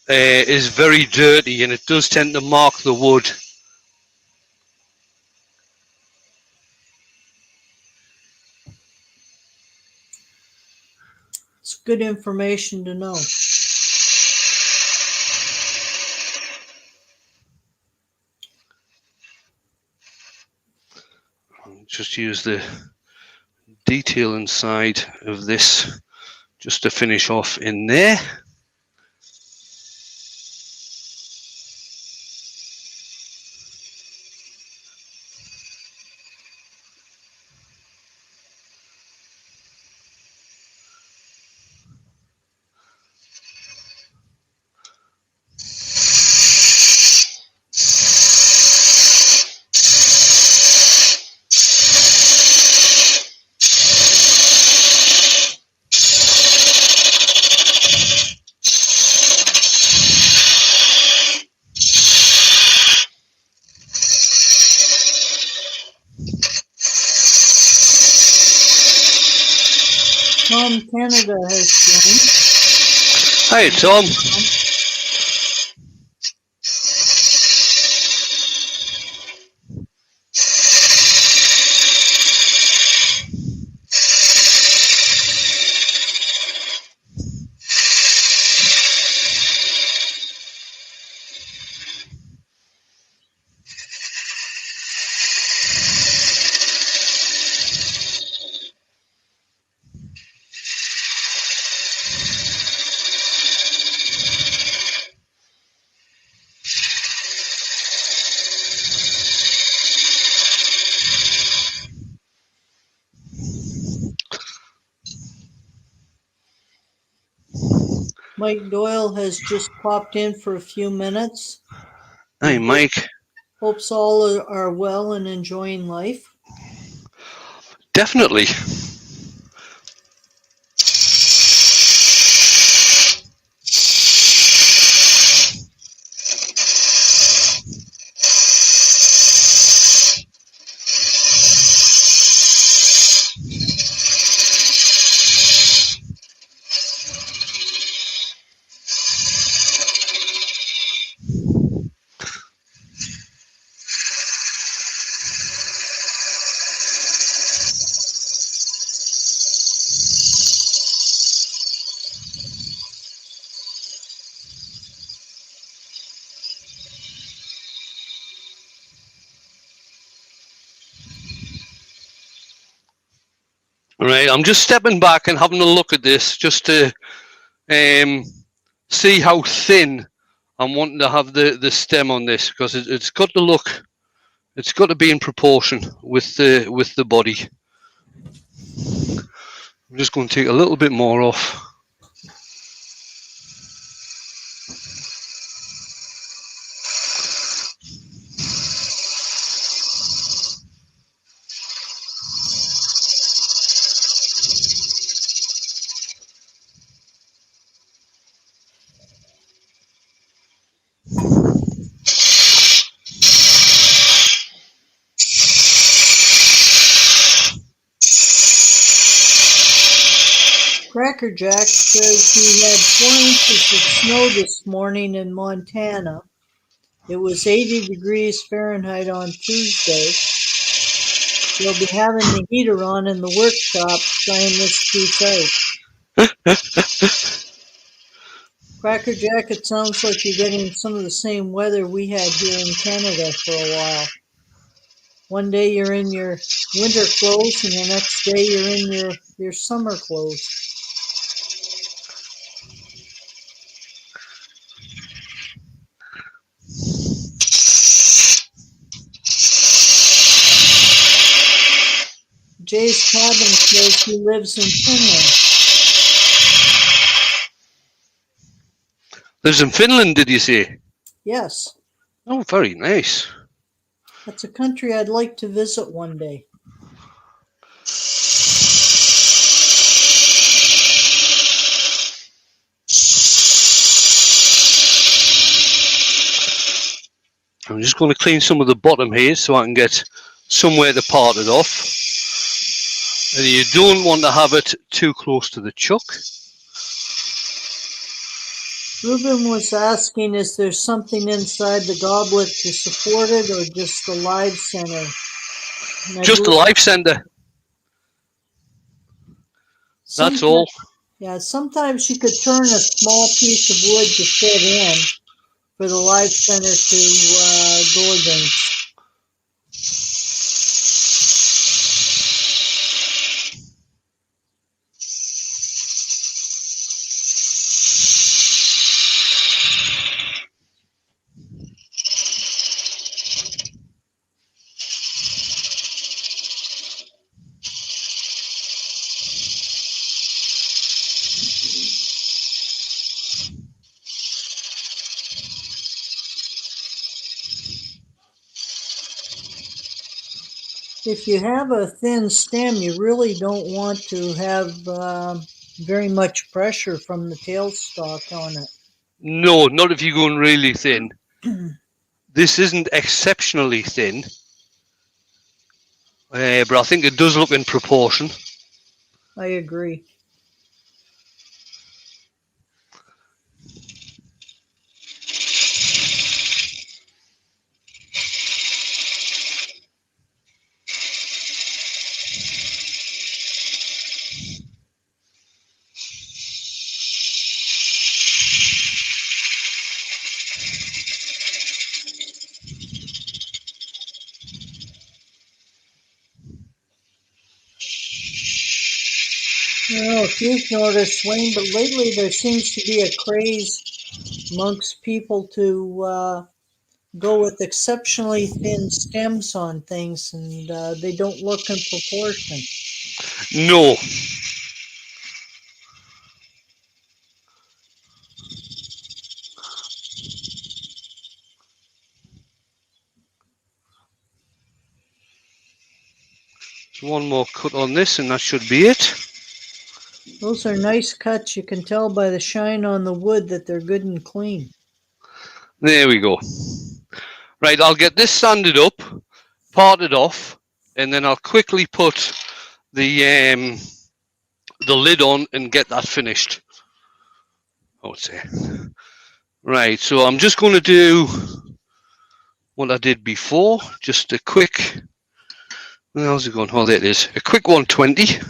is very dirty, and it does tend to mark the wood. It's good information to know. I'll just use the detail inside of this just to finish off in there. from Canada has Hey, Tom. joined. Mike Doyle has just popped in for a few minutes. Hey, Mike. Hopes all are well and enjoying life. Definitely. Right, I'm just stepping back and having a look at this just to see how thin I'm wanting to have the stem on this, because it's got to look, it's got to be in proportion with the body. I'm just going to take a little bit more off. Crackerjack says he had 4 inches of snow this morning in Montana. It was 80 degrees Fahrenheit on Tuesday. They'll be having the heater on in the workshop trying this piece out. Crackerjack, it sounds like you're getting some of the same weather we had here in Canada for a while. One day you're in your winter clothes and the next day you're in your summer clothes. Jay's cabin says he lives in Finland. Lives in Finland, did you say? Yes. Oh, very nice. That's a country I'd like to visit one day. I'm just going to clean some of the bottom here so I can get somewhere to part it off. And you don't want to have it too close to the chuck. Ruben was asking, is there something inside the goblet to support it or just the live center? Just the live center. That's all. Yeah, sometimes you could turn a small piece of wood to fit in for the live center to go against. If you have a thin stem, you really don't want to have very much pressure from the tailstock on it. No, not if you're going really thin. This isn't exceptionally thin, but I think it does look in proportion. I agree. know if you've noticed, Wayne, but lately there seems to be a craze amongst people to go with exceptionally thin stems on things, and they don't look in proportion. No. One more cut on this and that should be it. Those are nice cuts. You can tell by the shine on the wood that they're good and clean. There we go. Right, I'll get this sanded up, parted off, and then I'll quickly put the lid on and get that finished. I would say. Right, so I'm just going to do what I did before, just a quick. How's it going? Oh, there it is. A quick 120.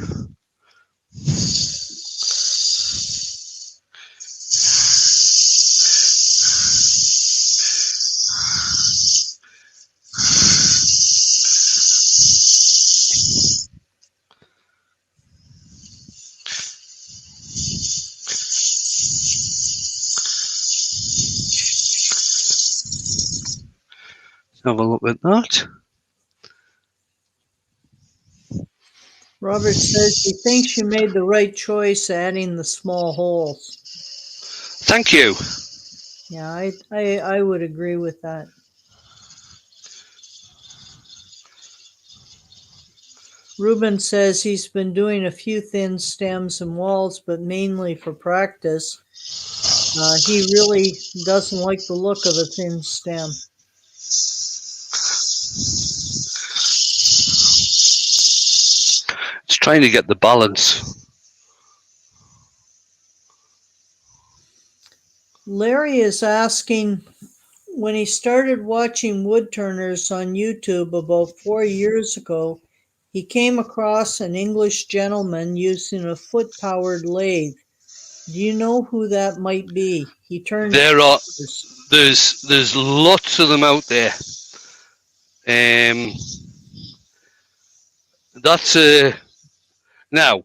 Have a look at that. Robert says he thinks you made the right choice adding the small holes. Thank you. Yeah, I would agree with that. Ruben says he's been doing a few thin stems and walls, but mainly for practice. He really doesn't like the look of a thin stem. It's trying to get the balance. Larry is asking, when he started watching woodturners on YouTube about 4 years ago, he came across an English gentleman using a foot-powered lathe. Do you know who that might be? He turned. There's lots of them out there. That's now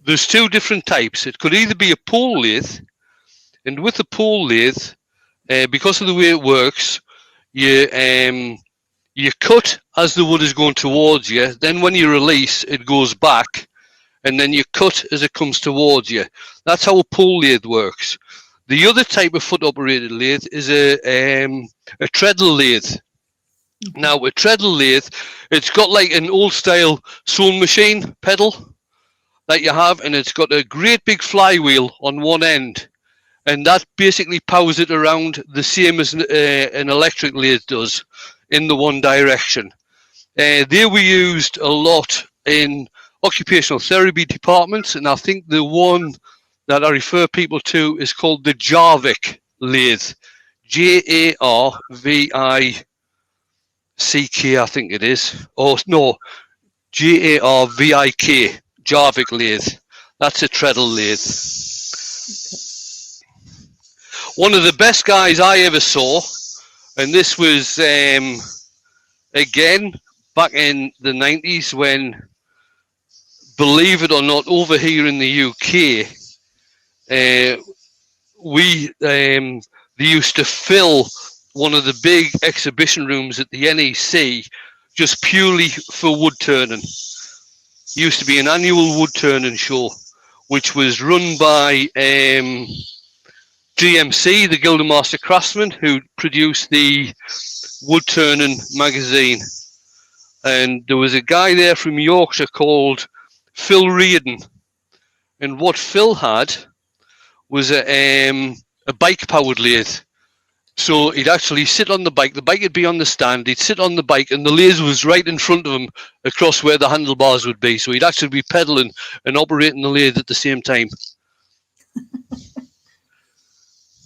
there's two different types. It could either be a pole lathe, and with the pole lathe, because of the way it works, you cut as the wood is going towards you. Then when you release, it goes back, and then you cut as it comes towards you. That's how a pole lathe works. The other type of foot-operated lathe is a treadle lathe. Now, a treadle lathe, it's got like an old-style sewing machine pedal that you have, and it's got a great big flywheel on one end, and that basically powers it around the same as an electric lathe does in the one direction. They were used a lot in occupational therapy departments, and I think the one that I refer people to is called the Jarvik lathe. Jarvik, I think it is. Or no, Jarvik, Jarvik lathe. That's a treadle lathe. One of the best guys I ever saw, and this was again back in the 90s when, believe it or not, over here in the UK, they used to fill one of the big exhibition rooms at the NEC just purely for wood turning. It used to be an annual wood turning show, which was run by GMC, the Guild of Master Craftsmen, who produced the Wood Turning magazine. And there was a guy there from Yorkshire called Phil Reardon. And what Phil had was a bike-powered lathe. So he'd actually sit on the bike would be on the stand, he'd sit on the bike, and the lathe was right in front of him across where the handlebars would be. So he'd actually be pedaling and operating the lathe at the same time.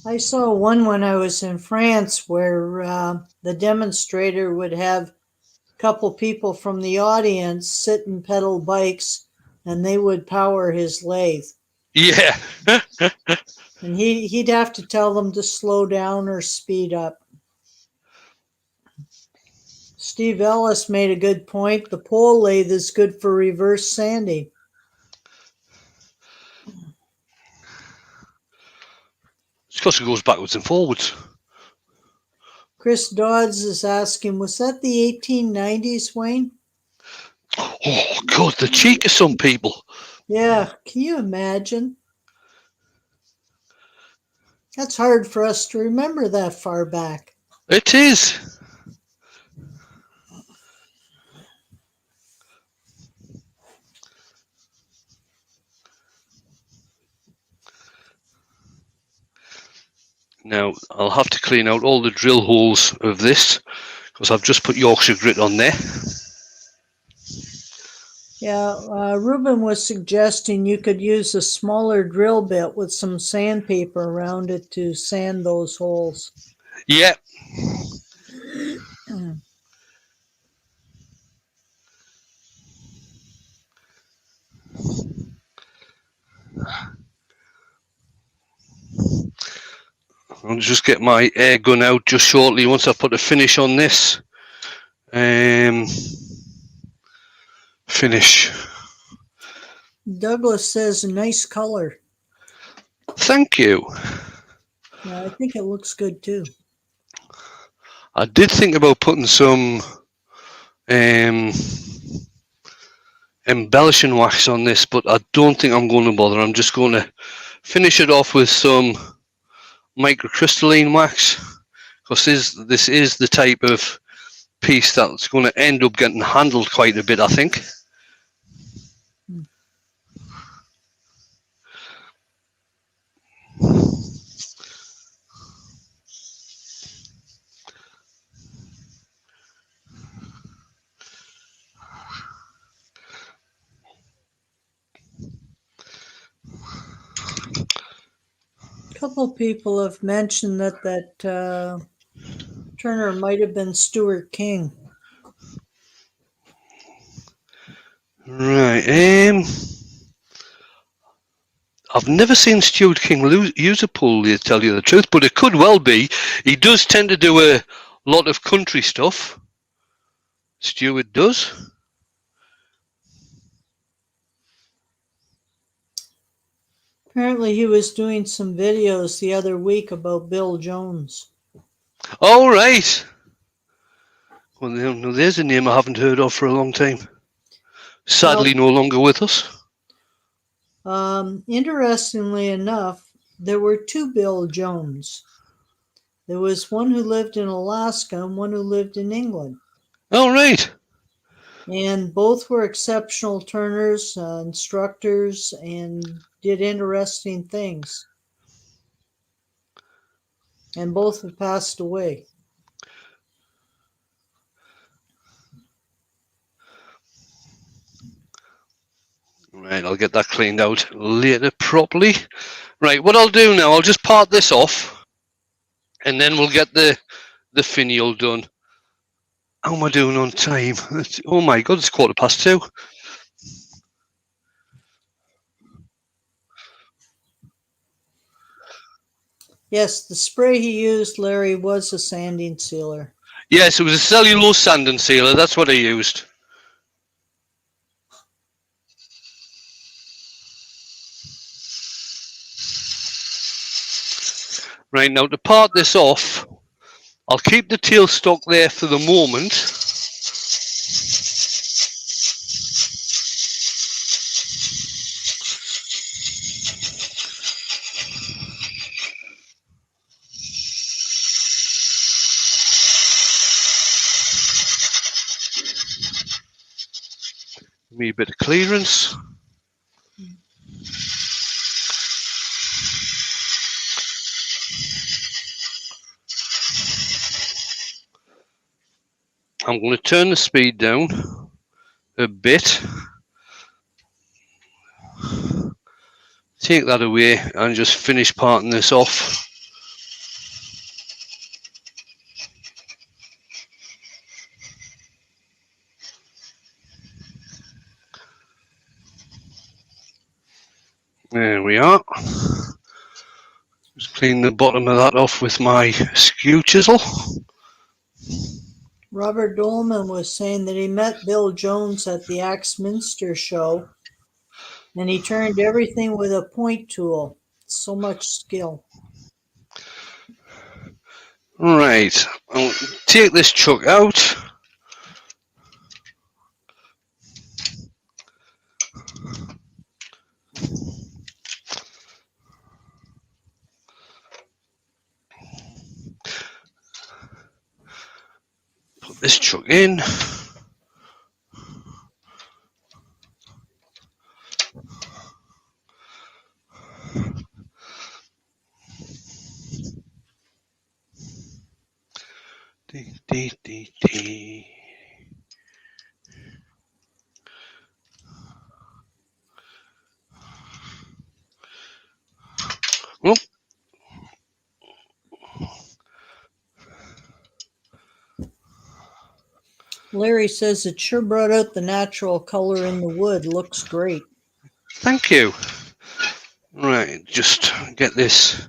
I saw one when I was in France where the demonstrator would have a couple people from the audience sit and pedal bikes, and they would power his lathe. Yeah. And he'd have to tell them to slow down or speed up. Steve Ellis made a good point. The pole lathe is good for reverse sanding. because it goes backwards and forwards. Chris Dodds is asking, was that the 1890s, Wayne? Oh, God, the cheek of some people. Yeah, can you imagine? That's hard for us to remember that far back. It is. Now, I'll have to clean out all the drill holes of this because I've just put Yorkshire grit on there. Yeah, Ruben was suggesting you could use a smaller drill bit with some sandpaper around it to sand those holes. Yeah. I'll just get my air gun out just shortly once I put a finish on this. Finish. Douglas says, nice color. Thank you. Yeah, I think it looks good too. I did think about putting some embellishing wax on this, but I don't think I'm going to bother. I'm just going to finish it off with some microcrystalline wax because this is the type of piece that's going to end up getting handled quite a bit, I think. A couple people have mentioned that Turner might have been Stuart King. Right. I've never seen Stuart King use a pull, to tell you the truth, but it could well be. He does tend to do a lot of country stuff. Stuart does. Apparently he was doing some videos the other week about Bill Jones. All right. Well, there's a name I haven't heard of for a long time. Sadly, no longer with us. Interestingly enough, there were two Bill Jones. There was one who lived in Alaska and one who lived in England. All right. And both were exceptional turners, instructors, and did interesting things. And both have passed away. Right, I'll get that cleaned out later properly. Right, what I'll do now, I'll just part this off, and then we'll get the finial done. How am I doing on time? Oh my God, it's 2:15. Yes, the spray he used, Larry, was a sanding sealer. Yes, it was a cellulose sanding sealer. That's what I used. Right, now to part this off, I'll keep the tailstock there for the moment. Give me a bit of clearance. I'm going to turn the speed down a bit. Take that away and just finish parting this off. There we are. Just clean the bottom of that off with my skew chisel. Robert Dolman was saying that he met Bill Jones at the Axminster show, and he turned everything with a point tool. So much skill. Right, I'll take this chuck out. Put this chuck in. Dee, dee, dee, dee. Oh, Larry says it sure brought out the natural color in the wood. Looks great. thank you. Right, just get this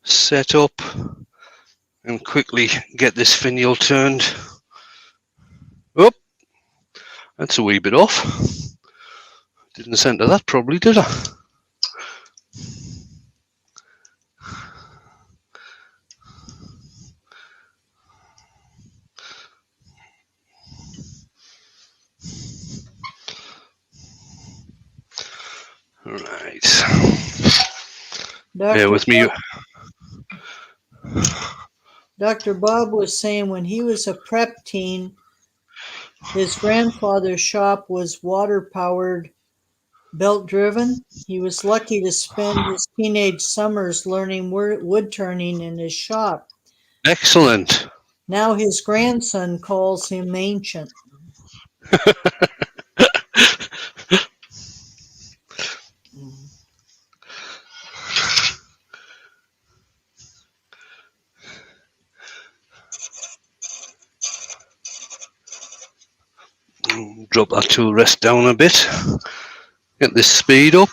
set up and quickly get this finial turned. Oh, that's a wee bit off. Didn't centre that probably, did I? Right. Bear Dr. with me. Dr. Bob was saying when he was a prep teen, his grandfather's shop was water-powered, belt-driven. He was lucky to spend his teenage summers learning wood turning in his shop. Excellent. Now his grandson calls him ancient. Drop that tool rest down a bit. Get this speed up.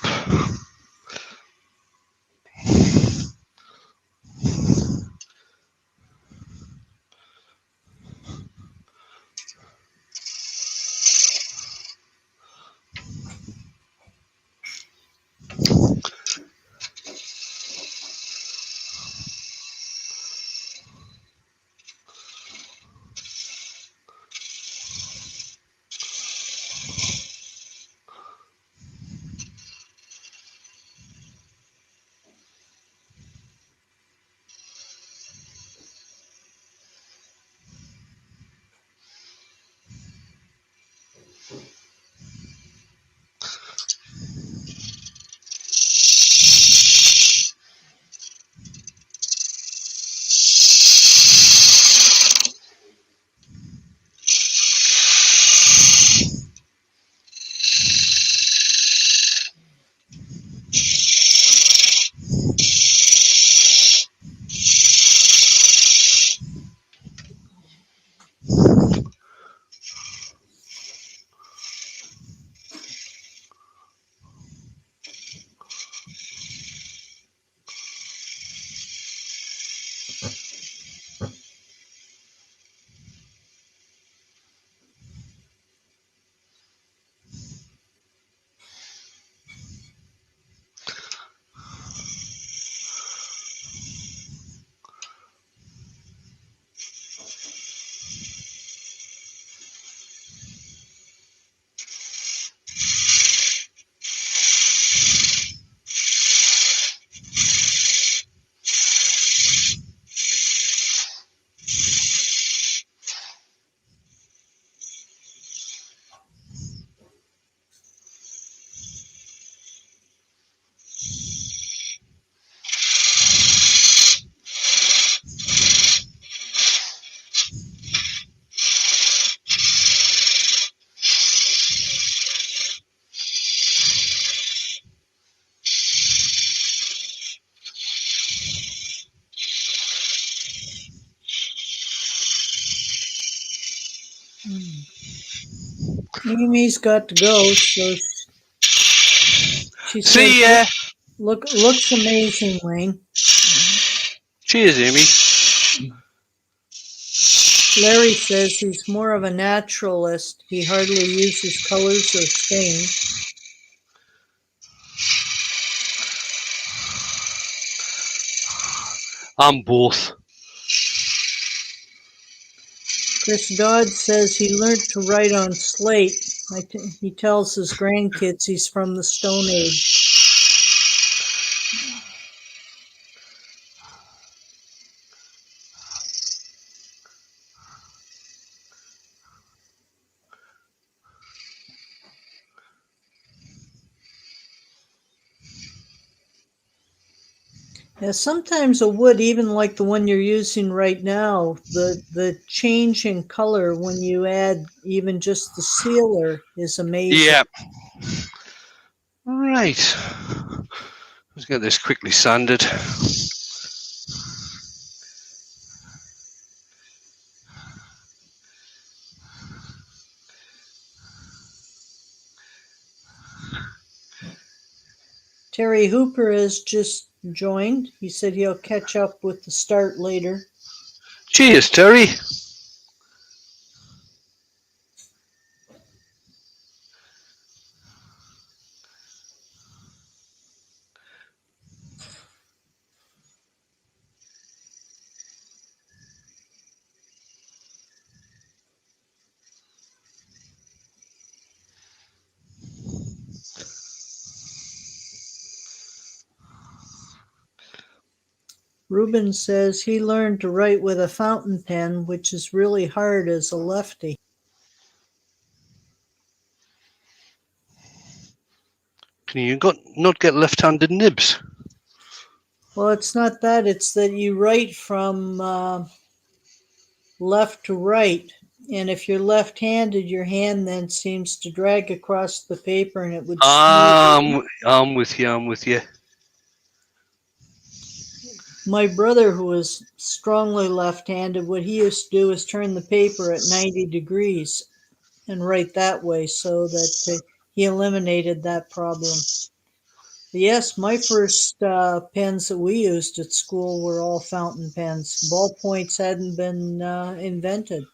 Amy's got to go, so she See says, ya. looks amazing, Wayne. Cheers, Amy. Larry says he's more of a naturalist. He hardly uses colors or stains. I'm both. Chris Dodd says he learned to write on slate. He tells his grandkids he's from the Stone Age. Yeah, sometimes a wood, even like the one you're using right now, the change in color when you add even just the sealer is amazing. Yeah. Right. Let's get this quickly sanded. Terry Hooper has just joined. He said he'll catch up with the start later. Cheers, Terry. Ruben says he learned to write with a fountain pen, which is really hard as a lefty. Can you not get left-handed nibs? Well, it's not that. It's that you write from left to right. And if you're left-handed, your hand then seems to drag across the paper and it would smooth. I'm with you. I'm with you. My brother, who was strongly left-handed, what he used to do is turn the paper at 90 degrees and write that way so that he eliminated that problem. But yes, my first pens that we used at school were all fountain pens. Ballpoints hadn't been invented.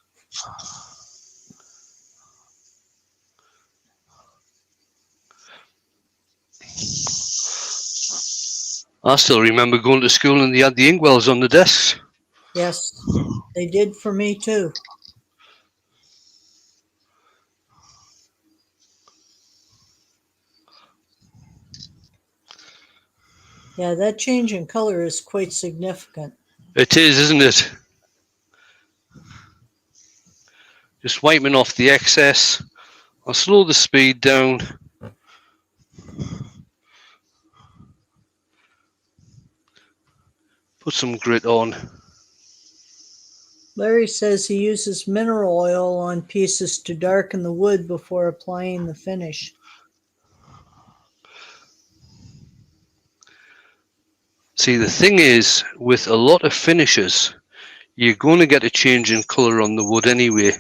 I still remember going to school and they had the inkwells on the desks. Yes, they did for me too. Yeah, that change in color is quite significant. It is, isn't it? Just wiping off the excess. I'll slow the speed down. Put some grit on. Larry says he uses mineral oil on pieces to darken the wood before applying the finish. See, the thing is, with a lot of finishes, you're going to get a change in colour on the wood anyway.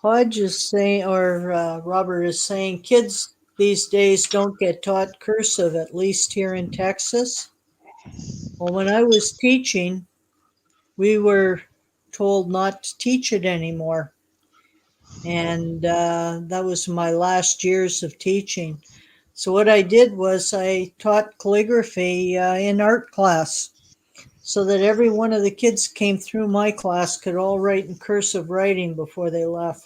Hodge is saying, or Robert is saying, kids these days don't get taught cursive, at least here in Texas. Well, when I was teaching, we were told not to teach it anymore. And that was my last years of teaching. So what I did was I taught calligraphy in art class so that every one of the kids came through my class could all write in cursive writing before they left.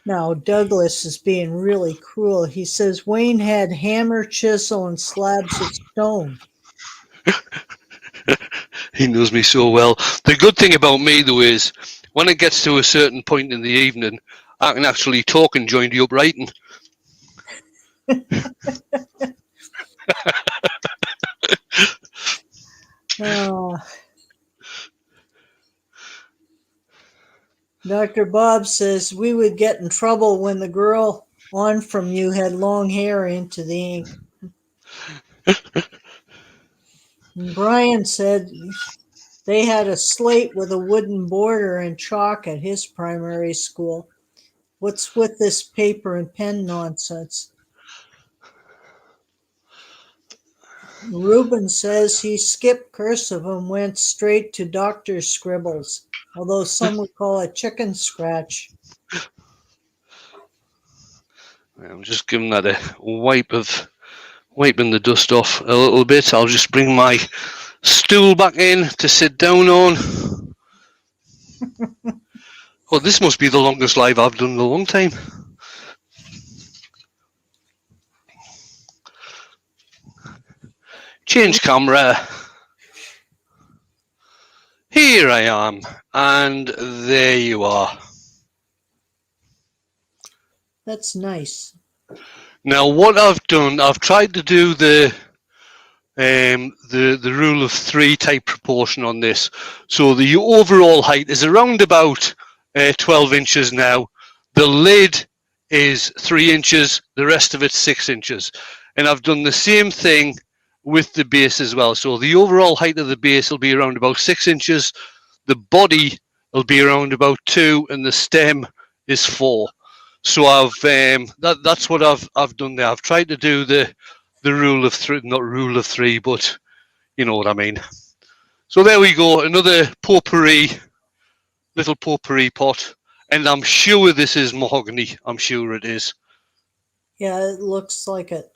Now, Douglas is being really cruel. He says Wayne had hammer, chisel, and slabs of stone. He knows me so well. The good thing about me, though, is when it gets to a certain point in the evening, I can actually talk and join you up writing. Dr. Bob says we would get in trouble when the girl on from you had long hair into the ink. And Brian said they had a slate with a wooden border and chalk at his primary school. What's with this paper and pen nonsense? Ruben says he skipped cursive and went straight to doctor's scribbles, although some would call it chicken scratch. I'm just giving that a wiping the dust off a little bit. I'll just bring my stool back in to sit down on. Oh, this must be the longest live I've done in a long time. Change camera. Here I am, and there you are. That's nice. Now, what I've done, I've tried to do the rule of 3 type proportion on this. So the overall height is around about 12 inches now. The lid is 3 inches. The rest of it's 6 inches. And I've done the same thing with the base as well. So the overall height of the base will be around about 6 inches. The body will be around about 2, and the stem is 4. So I've that's what I've done there. I've tried to do the rule of 3, not rule of 3, but you know what I mean. So there we go, another little potpourri pot, and I'm sure this is mahogany. I'm sure it is. Yeah, it looks like it.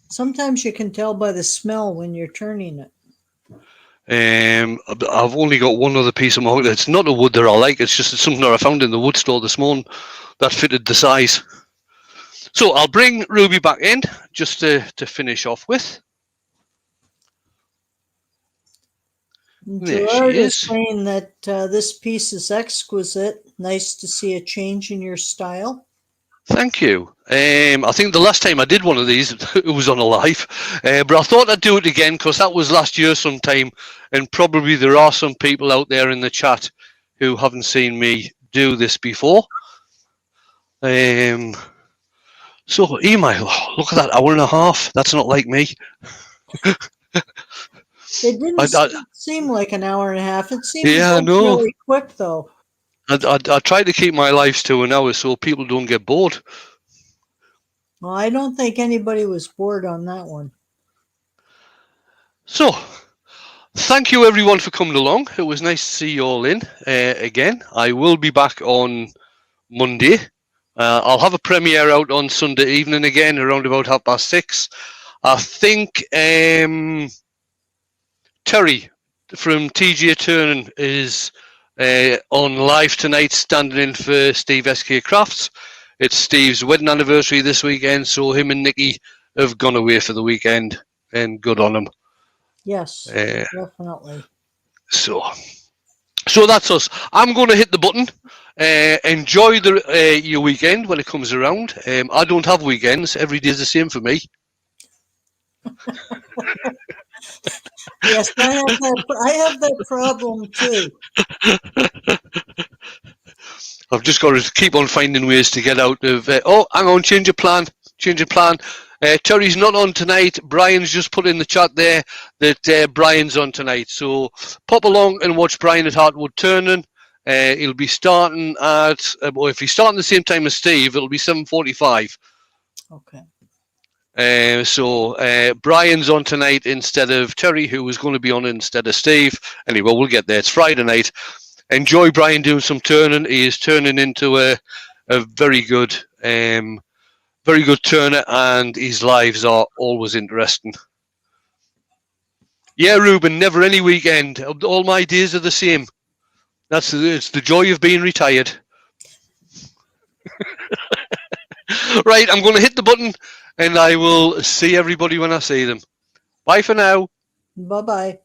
Sometimes you can tell by the smell when you're turning it. I've only got one other piece of mahogany. It's not a wood that I like. It's just something that I found in the wood store this morning that fitted the size. So I'll bring Ruby back in just to finish off with. There Gerard she is is. saying that this piece is exquisite. Nice to see a change in your style. Thank you. I think the last time I did one of these, it was on a live, but I thought I'd do it again because that was last year sometime, and probably there are some people out there in the chat who haven't seen me do this before. So email, look at that, hour and a half. That's not like me. It didn't seem like an hour and a half. It seemed really quick, though. I try to keep my lives to an hour so people don't get bored. Well, I don't think anybody was bored on that one. So, thank you everyone for coming along. It was nice to see you all in again. I will be back on Monday. I'll have a premiere out on Sunday evening again, around about 6:30. I think Terry from TG Turning is on live tonight, standing in for Steve SK Crafts. It's Steve's wedding anniversary this weekend, so him and Nikki have gone away for the weekend, and good on them. Yes, definitely. So that's us. I'm going to hit the button. Enjoy your weekend when it comes around. I don't have weekends. Every day is the same for me. Yes, I have that problem too. I've just got to keep on finding ways to get out of. Oh, hang on, change of plan. Terry's not on tonight. Brian's just put in the chat there that Brian's on tonight. So pop along and watch Brian at Heartwood Turning. He'll be starting at. Well, if he's starting the same time as Steve, it'll be 7:45. Okay. So Brian's on tonight instead of Terry, who was going to be on instead of Steve. Anyway, we'll get there. It's Friday night. Enjoy Brian doing some turning. He is turning into a very good turner, and his lives are always interesting. Yeah, Ruben, never any weekend. All my days are the same. It's the joy of being retired. Right, I'm going to hit the button, and I will see everybody when I see them. Bye for now. Bye-bye.